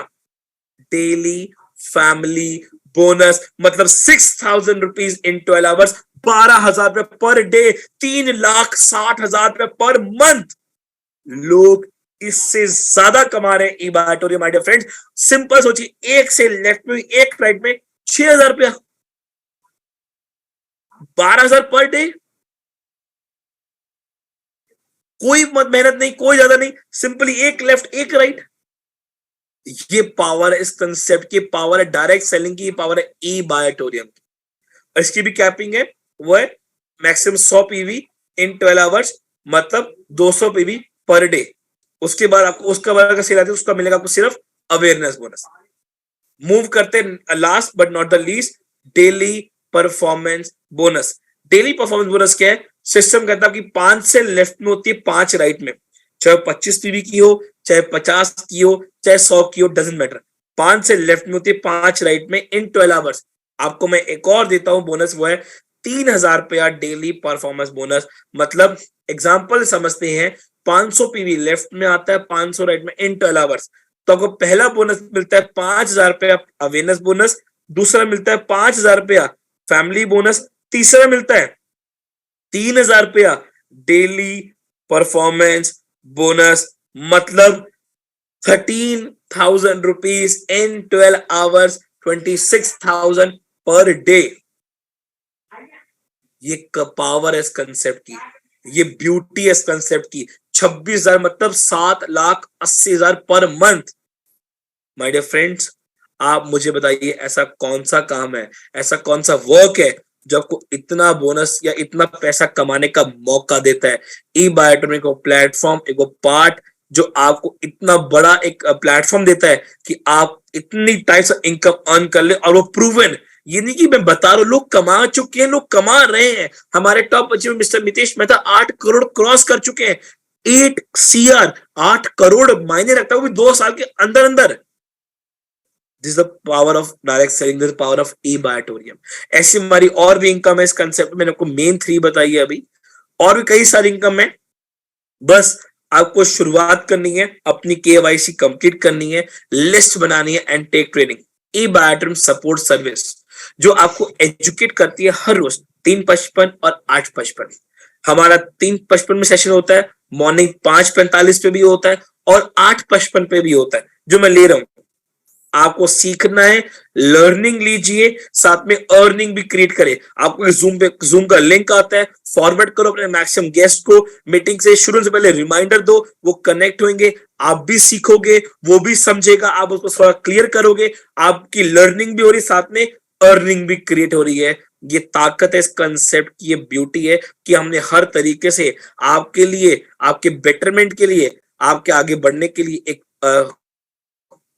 डेली फैमिली बोनस, मतलब 6000 रुपीज इन 12 आवर्स, 12,000 रुपये पर डे, 3,60,000 रुपये पर मंथ। लोग इससे ज्यादा कमा रहे हैं ई बायोटोरियम। माय डियर फ्रेंड्स, सिंपल सोचिए, एक से लेफ्ट में एक राइट में 6,000 रुपया, 12,000 पर डे, कोई मेहनत नहीं, कोई ज्यादा नहीं, सिंपली एक लेफ्ट एक राइट। ये पावर है इस कंसेप्ट की, पावर है डायरेक्ट सेलिंग की, पावर है ई बायोटोरियम की। इसकी भी कैपिंग है, वो है मैक्सिमम 100 पीवी इन 12 आवर्स, मतलब 200 पीवी पर डे। उसके बाद आपको उसका बाद सेल आती है, उसका मिलेगा आपको सिर्फ अवेयरनेस बोनस। मूव करते last but not the least, daily performance bonus. Daily performance bonus क्या है? सिस्टम कहता है कि 5 से लेफ्ट में होती है, 5 राइट में, चाहे 25 पीवी की हो, चाहे 50 की हो, चाहे 100 की हो, डजेंट मैटर। 5 से लेफ्ट में होती है, 5 राइट में इन 12 आवर्स। आपको मैं एक और देता हूं बोनस, वो है 3,000 रुपया डेली परफॉर्मेंस बोनस। मतलब एग्जाम्पल समझते हैं, 500 पीवी लेफ्ट में आता है, 500 राइट में इन 12 आवर्स, तो आपको पहला बोनस मिलता है 5,000 रुपया अवेयरनेस बोनस, दूसरा मिलता है 5,000 रुपया फैमिली बोनस, तीसरा मिलता है 3,000 रुपया डेली परफॉर्मेंस बोनस, मतलब 13,000 rupees in 12 hours, 26,000 per day. ये पावर है इस कंसेप्ट की, ये ब्यूटी है इस कंसेप्ट की। 26,000 मतलब 7,80,000 per month. My dear friends, आप मुझे बताइए ऐसा कौन सा काम है, ऐसा कौन सा वर्क है जो आपको इतना बोनस या इतना पैसा कमाने का मौका देता है। ई बायोटोनिक प्लेटफॉर्म एक वो पार्ट जो आपको इतना बड़ा एक प्लेटफॉर्म देता है कि आप इतनी टाइप्स ऑफ इनकम अर्न कर ले, और वो प्रूवन। ये नहीं कि मैं बता रहा हूं, लोग कमा चुके हैं, लोग कमा रहे हैं। हमारे top achiever mister Mitesh Mehta 8 crore cross कर चुके हैं। 8 CR, 8 करोड़ मायने रखता है, वो भी 2 साल के अंदर अंदर। This the power of direct selling, this power of E Biotorium. ऐसी हमारी और भी इनकम है इस कंसेप्ट। मैंने आपको मेन 3 बताई है अभी, और भी कई सारी इनकम है। बस आपको शुरुआत करनी है, अपनी KYC कंप्लीट करनी है, लिस्ट बनानी है and take training. E Biotorium support service जो आपको एजुकेट करती है हर रोज 3:55 और 8:55। हमारा 3:55 में सेशन होता है, मॉर्निंग 5:45 पे भी होता है, और 8:55 पे भी होता है जो मैं ले रहा हूं। आपको सीखना है, लर्निंग लीजिए, साथ में अर्निंग भी क्रिएट करें। आपको जूम का लिंक आता है, फॉरवर्ड करो अपने मैक्सिमम गेस्ट को। मीटिंग से शुरू से पहले रिमाइंडर दो, वो कनेक्ट होंगे, आप भी सीखोगे, वो भी समझेगा, आप उसको थोड़ा क्लियर करोगे, आपकी लर्निंग भी हो रही, साथ में अर्निंग भी क्रिएट हो रही है। ये ताकत है इस कंसेप्ट की, ये ब्यूटी है कि हमने हर तरीके से आपके लिए, आपके बेटरमेंट के लिए, आपके आगे बढ़ने के लिए एक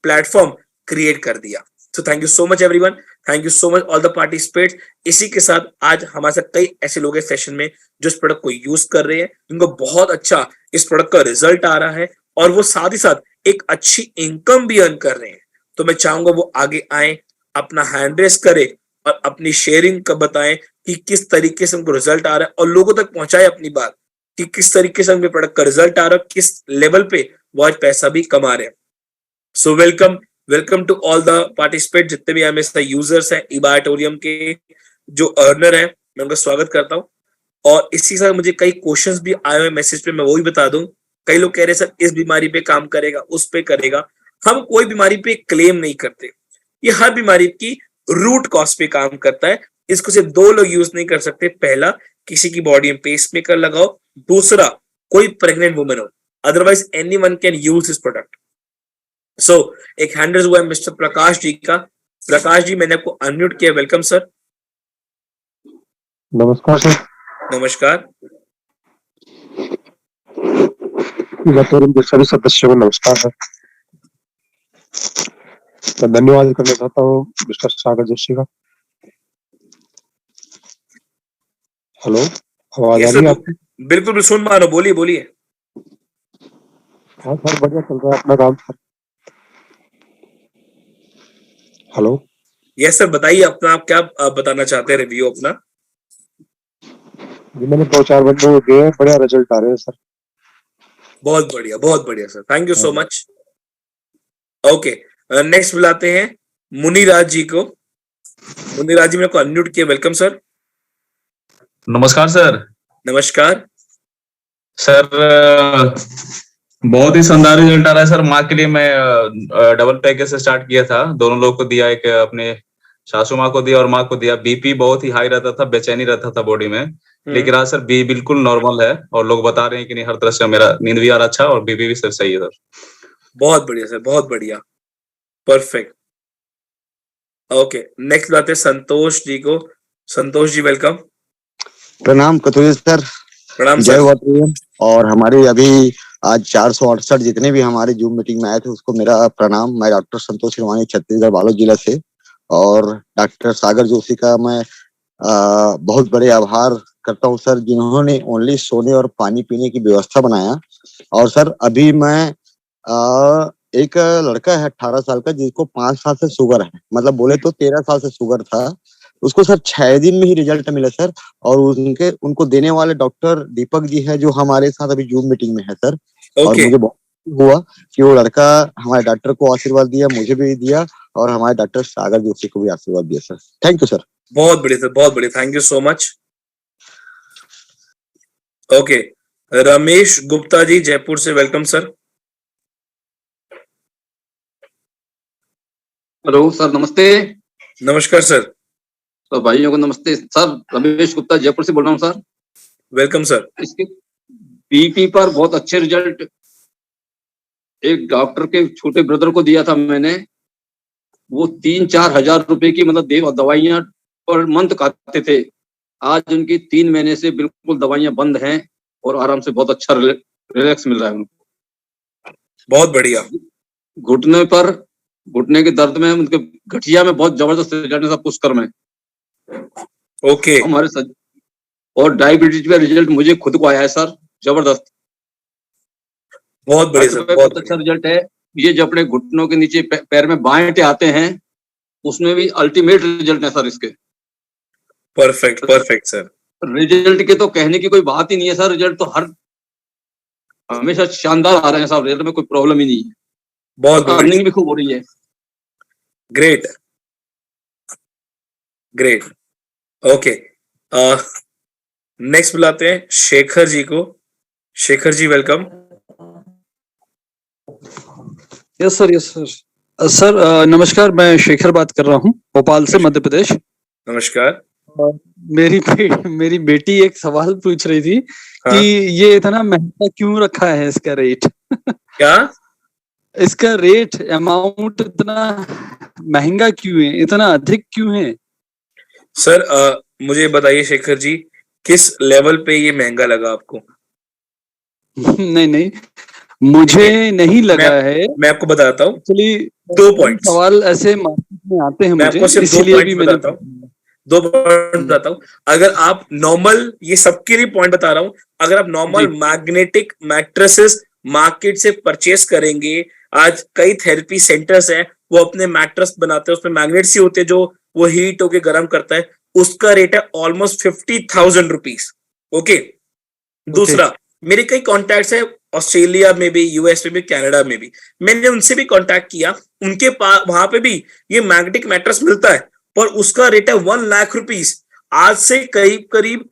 प्लेटफॉर्म क्रिएट कर दिया। तो thank you so much everyone, thank you so much all the participates. इसी के साथ आज हमारे साथ कई ऐसे लोग हैं सेशन में जो इस प्रोडक्ट को यूज कर रहे हैं, जिनको बहुत अच्छा इस प्रोडक्ट का रिजल्ट आ रहा है, और वो साथ ही साथ एक अच्छी इनकम भी अर्न कर रहे हैं। तो मैं चाहूंगा वो आगे आए, अपना हैंड रेस करे और अपनी शेयरिंग का बताएं कि किस तरीके से उनको रिजल्ट आ रहा है, और लोगों तक पहुंचाए अपनी बात कि किस तरीके से उनके प्रोडक्ट का रिजल्ट आ रहा है, किस लेवल पे वो आज पैसा भी कमा रहे हैं। So welcome to all the participate, जितने भी हमें यूजर्स हैं ई बायोटोरियम के, जो अर्नर है, मैं उनका स्वागत करता हूँ। और इसी के साथ मुझे कई क्वेश्चंस भी आए हुए मैसेज पे, मैं वो भी बता दूं। कई लोग कह रहे हैं सर इस बीमारी पे काम करेगा, उस पे करेगा। हम कोई बीमारी पे क्लेम नहीं करते, ये हर बीमारी की रूट कॉज पे काम करता है। इसको सिर्फ 2 लोग यूज नहीं कर सकते। पहला, किसी की बॉडी में पेस मेकर लगाओ। दूसरा, कोई प्रेग्नेंट वुमेन हो, otherwise anyone can use this product. So एक हैंडल हुआ है मिस्टर प्रकाश जी का। प्रकाश जी, मैंने आपको अनम्यूट किया, वेलकम सर। नमस्कार सर। नमस्कार। के सभी सदस्यों को नमस्कार सर। मैं धन्यवाद करना चाहता हूँ मिस्टर सागर जोशी का। हेलो, आवाज आ ये रही है सर आपकी? बिल्कुल सुन पा रहा हूं, बोलिए बोलिए। हाँ सर, बढ़िया चल रहा है अपना काम सर। हेलो। यस सर, बताइए अपना, आप क्या बताना चाहते हैं, रिव्यू अपना। जी, मैंने 2-4 बंदों को दिए हैं, बढ़िया रिजल्ट आ रहे हैं सर। बहुत बढ़िया सर, थैंक यू हाँ सो जी। मच। ओके, नेक्स्ट बुलाते हैं मुनिराज जी को। मुनिराज जी, मेरे को अनम्यूट किया, वेलकम सर। नमस्कार सर। नमस्कार सर, बहुत ही शानदार रिजल्ट आ रहा है सर। माँ के लिए मैं डबल पैकेज से स्टार्ट किया था, दोनों लोग को दिया, एक अपने सासू माँ को दिया और माँ को दिया। बीपी बहुत ही हाई रहता था, बेचैनी रहता था बॉडी में, लेकिन आज सर बी बिल्कुल नॉर्मल है, और लोग बता रहे हैं कि नहीं, हर तरह से मेरा नींद भी आ रहा अच्छा, और बीपी भी सर सही है सर। बहुत बढ़िया सर, बहुत बढ़िया, परफेक्ट। ओके, नेक्स्ट बात है संतोष जी को। संतोष जी, वेलकम। प्रणाम कतुरी सर। प्रणाम जय सर। वाटरियम। और हमारे अभी आज 468 जितने भी हमारे जूम मीटिंग में आए थे उसको मेरा प्रणाम। मैं डॉक्टर संतोष हिरवानी, छत्तीसगढ़ बालोद जिला से, और डॉक्टर सागर जोशी का मैं बहुत बड़े आभार करता हूँ सर, जिन्होंने ओनली सोने और पानी पीने की व्यवस्था बनाया। और सर अभी मैं एक लड़का है 18 साल का, जिसको 5 साल से शुगर है, मतलब बोले तो 13 साल से शुगर था, उसको सर 6 दिन में ही रिजल्ट मिला सर। और उनको देने वाले डॉक्टर दीपक जी है, जो हमारे साथ अभी जूम मीटिंग में है सर। और मुझे बहुत हुआ कि वो लड़का हमारे डॉक्टर को आशीर्वाद दिया, मुझे भी दिया, और हमारे डॉक्टर सागर जोशी को भी आशीर्वाद दिया सर। Thank you sir. बहुत बढ़िया सर, बहुत बढ़िया, thank you so much. Okay, Ramesh Gupta ji Jaipur से, वेलकम सर। हेलो सर, नमस्ते। नमस्कार सर। तो भाइयों को नमस्ते सर। रमेश गुप्ता जयपुर से बोल रहा हूँ सर। Welcome sir. इसके बीपी पर बहुत अच्छे रिजल्ट एक डॉक्टर के छोटे ब्रदर को दिया था मैंने। वो 3-4 हजार रुपए की मतलब दवाइयां पर मंथ खाते थे। आज उनकी 3 महीने से बिल्कुल दवाइयां बंद हैं और आराम से बहुत अच्छा रिलैक्स मिल रहा है उनको। बहुत बढ़िया। घुटने के दर्द में उनके गठिया में बहुत जबरदस्त रिजल्ट है पुष्कर में। ओके। और डायबिटीज पे रिजल्ट मुझे खुद को आया है सर, जबरदस्त। बहुत बढ़िया सर, बहुत अच्छा रिजल्ट है। ये जो अपने घुटनों के नीचे पैर में बाएं आते हैं उसमें भी अल्टीमेट रिजल्ट है सर इसके। Perfect perfect sir. रिजल्ट के तो कहने की कोई बात ही नहीं है सर। रिजल्ट तो हमेशा शानदार आ रहे हैं सर। रिजल्ट में कोई प्रॉब्लम ही नहीं है। बहुत अर्निंग भी खूब हो रही है। Great great. ओके, नेक्स्ट बुलाते हैं शेखर जी को। Shekhar ji welcome. Yes sir, yes sir. Sir नमस्कार, मैं शेखर बात कर रहा हूँ भोपाल से, मध्य प्रदेश। नमस्कार। मेरी बेटी एक सवाल पूछ रही थी कि ये इतना महंगा क्यों रखा है इसका रेट। क्या इसका रेट अमाउंट इतना महंगा क्यों है, इतना अधिक क्यों है सर? मुझे बताइए शेखर जी, किस लेवल पे ये महंगा लगा आपको? नहीं, मुझे नहीं लगा है। मैं आपको बताता हूँ एक्चुअली 2 पॉइंट्स। सवाल ऐसे मार्केट में आते हैं मैं मुझे, आपको सिर्फ 2 इसीलिए भी पॉइंट्स बताता हूँ। 2 पॉइंट बताता हूँ। अगर आप नॉर्मल, ये सबके लिए पॉइंट बता रहा हूँ, अगर आप नॉर्मल मैग्नेटिक मैट्रेसेस मार्केट से परचेस करेंगे, आज कई थेरेपी सेंटर्स हैं वो अपने मैट्रेस बनाते हैं, उसमें मैग्नेट्स ही होते हैं जो वो हीट होके गर्म करता है। उसका रेट है ऑलमोस्ट 50,000 रुपीज। ओके। दूसरा, मेरे कई कॉन्टैक्ट्स है ऑस्ट्रेलिया में भी, यूएस में भी, कनाडा में भी। मैंने उनसे भी कांटेक्ट किया, उनके पास वहां पे भी ये मैग्नेटिक मैट्रेस मिलता है, पर उसका रेट है 1 लाख रुपीज। आज से करीब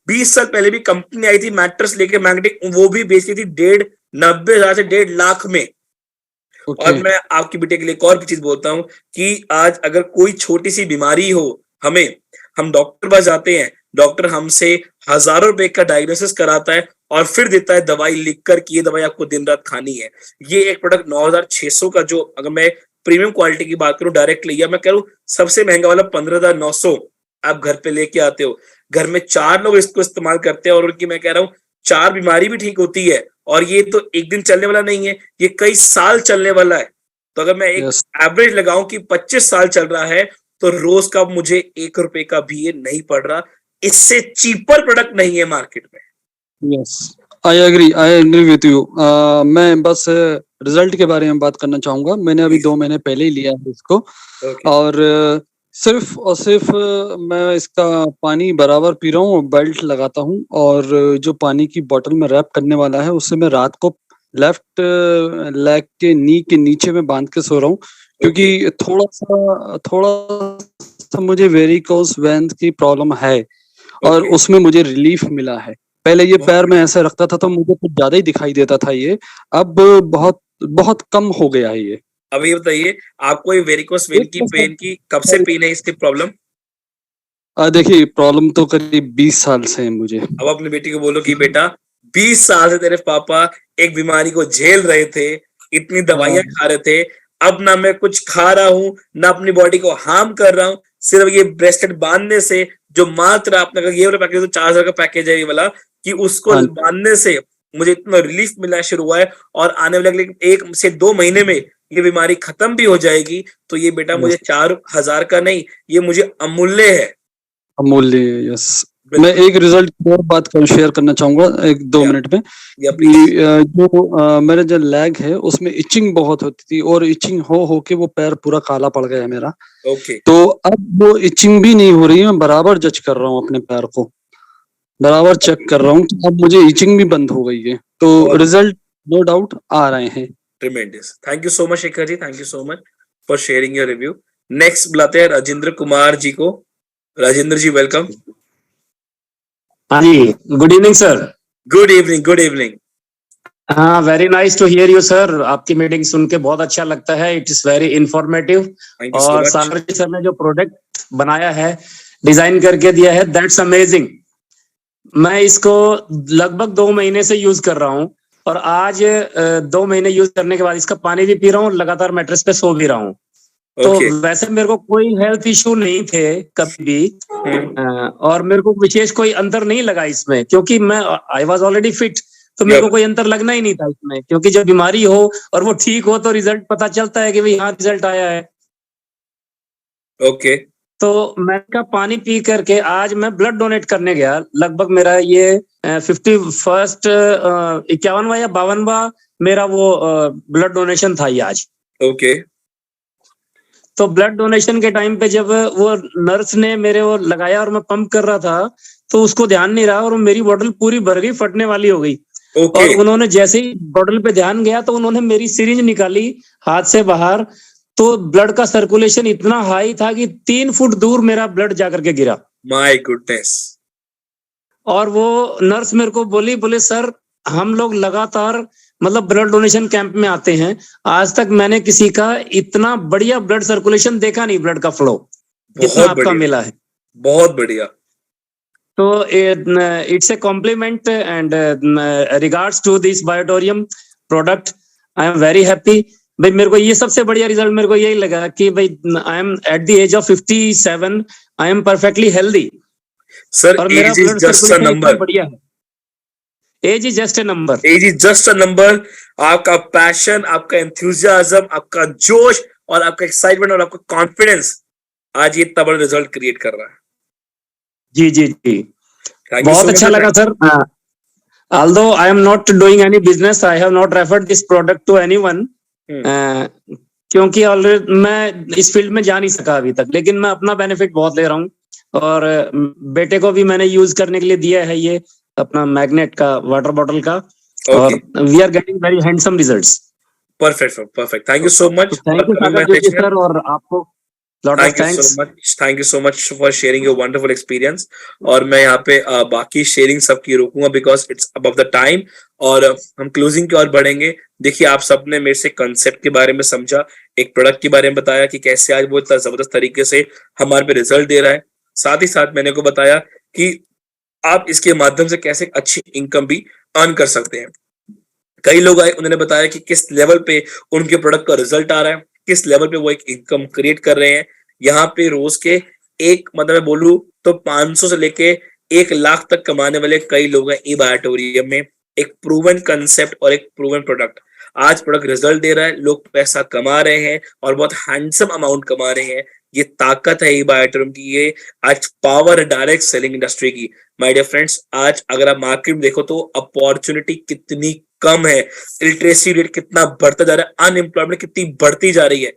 20 साल पहले भी कंपनी आई थी मैट्रेस लेके मैग्नेटिक, वो भी बेचती थी 90,000 से 1.5 लाख में। और मैं आपकी बेटे के लिए एक और चीज बोलता हूं कि आज अगर कोई छोटी सी बीमारी हो, हम डॉक्टर पास जाते हैं, डॉक्टर हमसे हजारों रुपए का डायग्नोसिस कराता है और फिर देता है दवाई लिखकर कि ये दवाई आपको दिन रात खानी है। ये एक प्रोडक्ट 9,600 का, जो अगर मैं प्रीमियम क्वालिटी की बात करूं डायरेक्ट लिया, मैं कह रहा हूं सबसे महंगा वाला 15,900 आप घर पे लेके आते हो। घर में 4 लोग इसको इस्तेमाल करते हैं और उनकी, मैं कह रहा हूं, 4 बीमारी भी ठीक होती है। और ये तो एक दिन चलने वाला नहीं है, ये कई साल चलने वाला है। तो अगर मैं एक एवरेज लगाऊं कि 25 साल चल रहा है, तो रोज का मुझे 1 रुपए का भी ये नहीं पड़ रहा। इससे चीपर प्रोडक्ट नहीं है मार्केट में। Yes, I agree with you. मैं बस रिजल्ट के बारे में बात करना चाहूंगा। मैंने अभी 2 महीने पहले ही लिया है इसको। और सिर्फ और सिर्फ मैं इसका पानी बराबर पी रहा हूँ, बेल्ट लगाता हूँ, और जो पानी की बोतल में रैप करने वाला है उससे मैं रात को लेफ्ट लेग के नी के नीचे में बांध के सो रहा हूँ, क्योंकि थोड़ा सा मुझे वेरिकोस वेन्स की प्रॉब्लम है और उसमें मुझे रिलीफ मिला है। पहले ये पैर में ऐसे रखता था तो मुझे कुछ ज्यादा ही दिखाई देता था, ये अब बहुत कम हो गया है ये। अब ये बताइए, आपको ये वेरिकोस वेन की पेन की कब से पेन है इसकी प्रॉब्लम? देखिए, प्रॉब्लम तो करीब 20 साल से है मुझे। अब अपनी बेटी को बोलो कि बेटा 20 साल से तेरे पापा एक बीमारी को झेल रहे थे, इतनी दवाइयां खा रहे थे, अब ना मैं कुछ खा रहा हूँ ना अपनी बॉडी को हार्म कर रहा हूँ, सिर्फ ये ब्रेसलेट बांधने से, जो मात्र आपने कहा ये वाला पैकेज तो 4,000 का पैकेज है ये वाला, कि उसको बांधने से मुझे इतना रिलीफ मिलना शुरू हुआ है और आने वाले अगले 1 से 2 महीने में ये बीमारी खत्म भी हो जाएगी। तो ये बेटा मुझे 4,000 का नहीं, ये मुझे अमूल्य है। अमूल्य, यस। मैं एक रिजल्ट और बात शेयर करना चाहूंगा 1-2 मिनट में। जो मेरा जो लेग है उसमें इचिंग बहुत होती थी और इचिंग हो के वो पैर पूरा काला पड़ गया है मेरा। तो अब वो इचिंग भी नहीं हो रही है, मैं बराबर जज कर रहा हूँ अपने पैर को, बराबर चेक कर रहा हूँ, तो अब मुझे इचिंग भी बंद हो गई है। तो रिजल्ट नो डाउट आ रहे हैं। Tremendous. Thank you so much Shekhar ji, thank you so much for sharing your review. Next बुलाते हैं राजेंद्र कुमार जी को। राजेंद्र जी वेलकम। हाँ जी, good evening sir. Good evening, good evening. हाँ, very nice to hear you sir. आपकी मीटिंग सुन के बहुत अच्छा लगता है, इट इज वेरी इंफॉर्मेटिव। और सागर जी सर ने जो प्रोडक्ट बनाया है डिजाइन करके दिया है, दैट्स अमेजिंग। मैं इसको लगभग 2 महीने से यूज कर रहा हूँ और आज 2 महीने यूज करने के बाद इसका पानी भी पी रहा हूँ, लगातार मैट्रेस पे सो भी रहा हूँ। ओके। तो वैसे मेरे को कोई हेल्थ इश्यू नहीं थे कभी भी, और मेरे को विशेष कोई अंतर नहीं लगा इसमें, क्योंकि मैं आई वॉज ऑलरेडी फिट, तो मेरे को कोई अंतर लगना ही नहीं था इसमें, क्योंकि जब बीमारी हो और वो ठीक हो तो रिजल्ट पता चलता है कि भाई हाँ रिजल्ट आया है। ओके। तो मैं का पानी पी करके आज मैं ब्लड डोनेट करने गया, लगभग मेरा ये 51st 51वां या 52वां मेरा वो ब्लड डोनेशन था ये आज। ओके। तो ब्लड डोनेशन के टाइम पे जब वो नर्स ने मेरे वो लगाया और मैं पंप कर रहा था, तो उसको ध्यान नहीं रहा और मेरी बोतल पूरी भर गई, फटने वाली हो गई। ओके। और उन्होंने जैसे ही बोतल पे ध्यान गया तो उन्होंने मेरी सिरिंज निकाली हाथ से बाहर, तो ब्लड का सर्कुलेशन इतना हाई था कि 3 फुट दूर मेरा ब्लड जाकर के गिरा। My goodness. और वो नर्स मेरे को बोले सर हम लोग लगातार मतलब ब्लड डोनेशन कैंप में आते हैं, आज तक मैंने किसी का इतना बढ़िया ब्लड सर्कुलेशन देखा नहीं, ब्लड का फ्लो जितना आपका मिला है। बहुत बढ़िया। तो it's a compliment and regards to this Biotorium product. I am very happy. भाई मेरे को ये सबसे बढ़िया रिजल्ट मेरे को यही लगा कि भाई I am at the age of 57, I am perfectly healthy. Sir और मेरा age is blood just a circulation इतना नंबर। बढ़िया है। Age is just a number. Age is just a number. आपका पैशन, आपका एंथुजियाज्म, आपका जोश और आपका एक्साइटमेंट और आपका कॉन्फिडेंस आज ये इतना बड़ा रिजल्ट क्रिएट कर रहा है। जी जी जी, Thank you बहुत so अच्छा much, लगा sir. although I am not doing any business, I have not referred this product to anyone, क्योंकि ऑलरेडी मैं इस फील्ड में जा नहीं सका अभी तक, लेकिन मैं अपना बेनिफिट बहुत ले रहा हूँ और बेटे को भी मैंने यूज करने के लिए दिया है ये अपना मैग्नेट का वाटर बॉटल का। और we are getting very handsome results. Perfect perfect. Thank you so much. Thank you Sagar Joshi sir, और आपको lot of thanks. Thank you so much for sharing your wonderful experience. और मैं यहाँ पे बाकी शेयरिंग सबकी रोकूंगा because it's above the time और हम क्लोजिंग की ओर बढ़ेंगे। देखिए आप सबने मेरे से कंसेप्ट के बारे में समझा, एक प्रोडक्ट के बारे में बताया कि कैसे आज वो इतना जबरदस्त तरीके से हमारे पे रिजल्ट दे रहा है। साथ ही साथ मैंने को बताया कि आप इसके माध्यम से कैसे अच्छी इनकम भी अर्न कर सकते हैं। कई लोग आए, उन्होंने बताया कि किस लेवल पे उनके प्रोडक्ट का रिजल्ट आ रहा है, किस लेवल पे वो एक इनकम क्रिएट कर रहे हैं। यहाँ पे रोज के एक मतलब मैं बोलूं तो 500 से लेके 1 लाख तक कमाने वाले कई लोग हैं ई बायोटोरियम में। एक प्रूवन कंसेप्ट और एक प्रूवन प्रोडक्ट, आज प्रोडक्ट रिजल्ट दे रहा है, लोग पैसा कमा रहे हैं और बहुत हैंडसम अमाउंट कमा रहे हैं। ये ताकत है ई बायोटोरियम की, ये आज पावर है डायरेक्ट सेलिंग इंडस्ट्री की। माय डियर फ्रेंड्स, आज अगर आप मार्केट में देखो तो अपॉर्चुनिटी कितनी कम है, लिटरेसी रेट कितना बढ़ता जा रहा है, अनएम्प्लॉयमेंट कितनी बढ़ती जा रही है,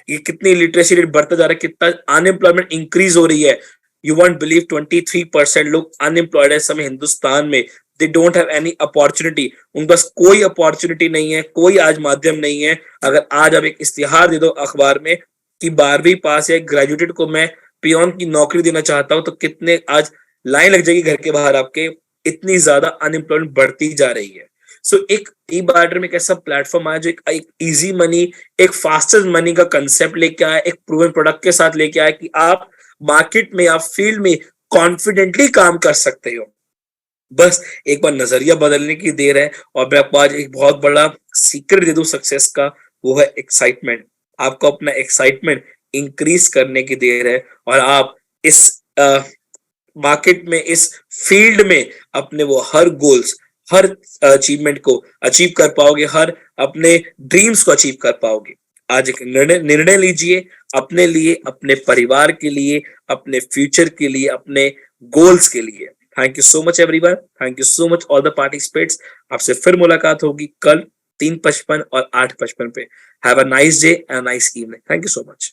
ये कितनी लिटरेसी रेट बढ़ता जा रहा है, कितना अनएम्प्लॉयमेंट इंक्रीज हो रही है। यू वॉन्ट बिलीव 23% लोग अनएम्प्लॉयड है इस समय हिंदुस्तान में। They don't have any opportunity, उनके पास कोई अपॉर्चुनिटी नहीं है, कोई आज माध्यम नहीं है। अगर आज आप एक इश्तिहार दे दो अखबार में कि 12वीं पास या ग्रेजुएटेड को मैं पियोन की नौकरी देना चाहता हूं, तो कितने आज लाइन लग जाएगी घर के बाहर आपके। इतनी ज्यादा अनएम्प्लॉयमेंट बढ़ती जा रही है। सो एक ई बायोटोरियम में एक ऐसा प्लेटफॉर्म आया जो एक इजी मनी, एक फास्टेस्ट मनी का कंसेप्ट लेके आया, एक प्रूवन प्रोडक्ट के साथ लेके आया कि आप मार्केट में, आप फील्ड में कॉन्फिडेंटली काम कर सकते हो। बस एक बार नजरिया बदलने की देर है। और मैं आपको आज एक बहुत बड़ा सीक्रेट दे दूं सक्सेस का, वो है एक्साइटमेंट। आपको अपना एक्साइटमेंट इंक्रीज करने की देर है और आप इस मार्केट में, इस फील्ड में अपने वो हर गोल्स, हर अचीवमेंट को अचीव कर पाओगे, हर अपने ड्रीम्स को अचीव कर पाओगे। आज एक निर्णय लीजिए अपने लिए, अपने परिवार के लिए, अपने फ्यूचर के लिए, अपने गोल्स के लिए। Thank you so much everyone, thank you so much all the participates. आपसे फिर मुलाकात होगी कल 3:55 और 8:55 पे। Have a nice day and nice evening. Thank you so much.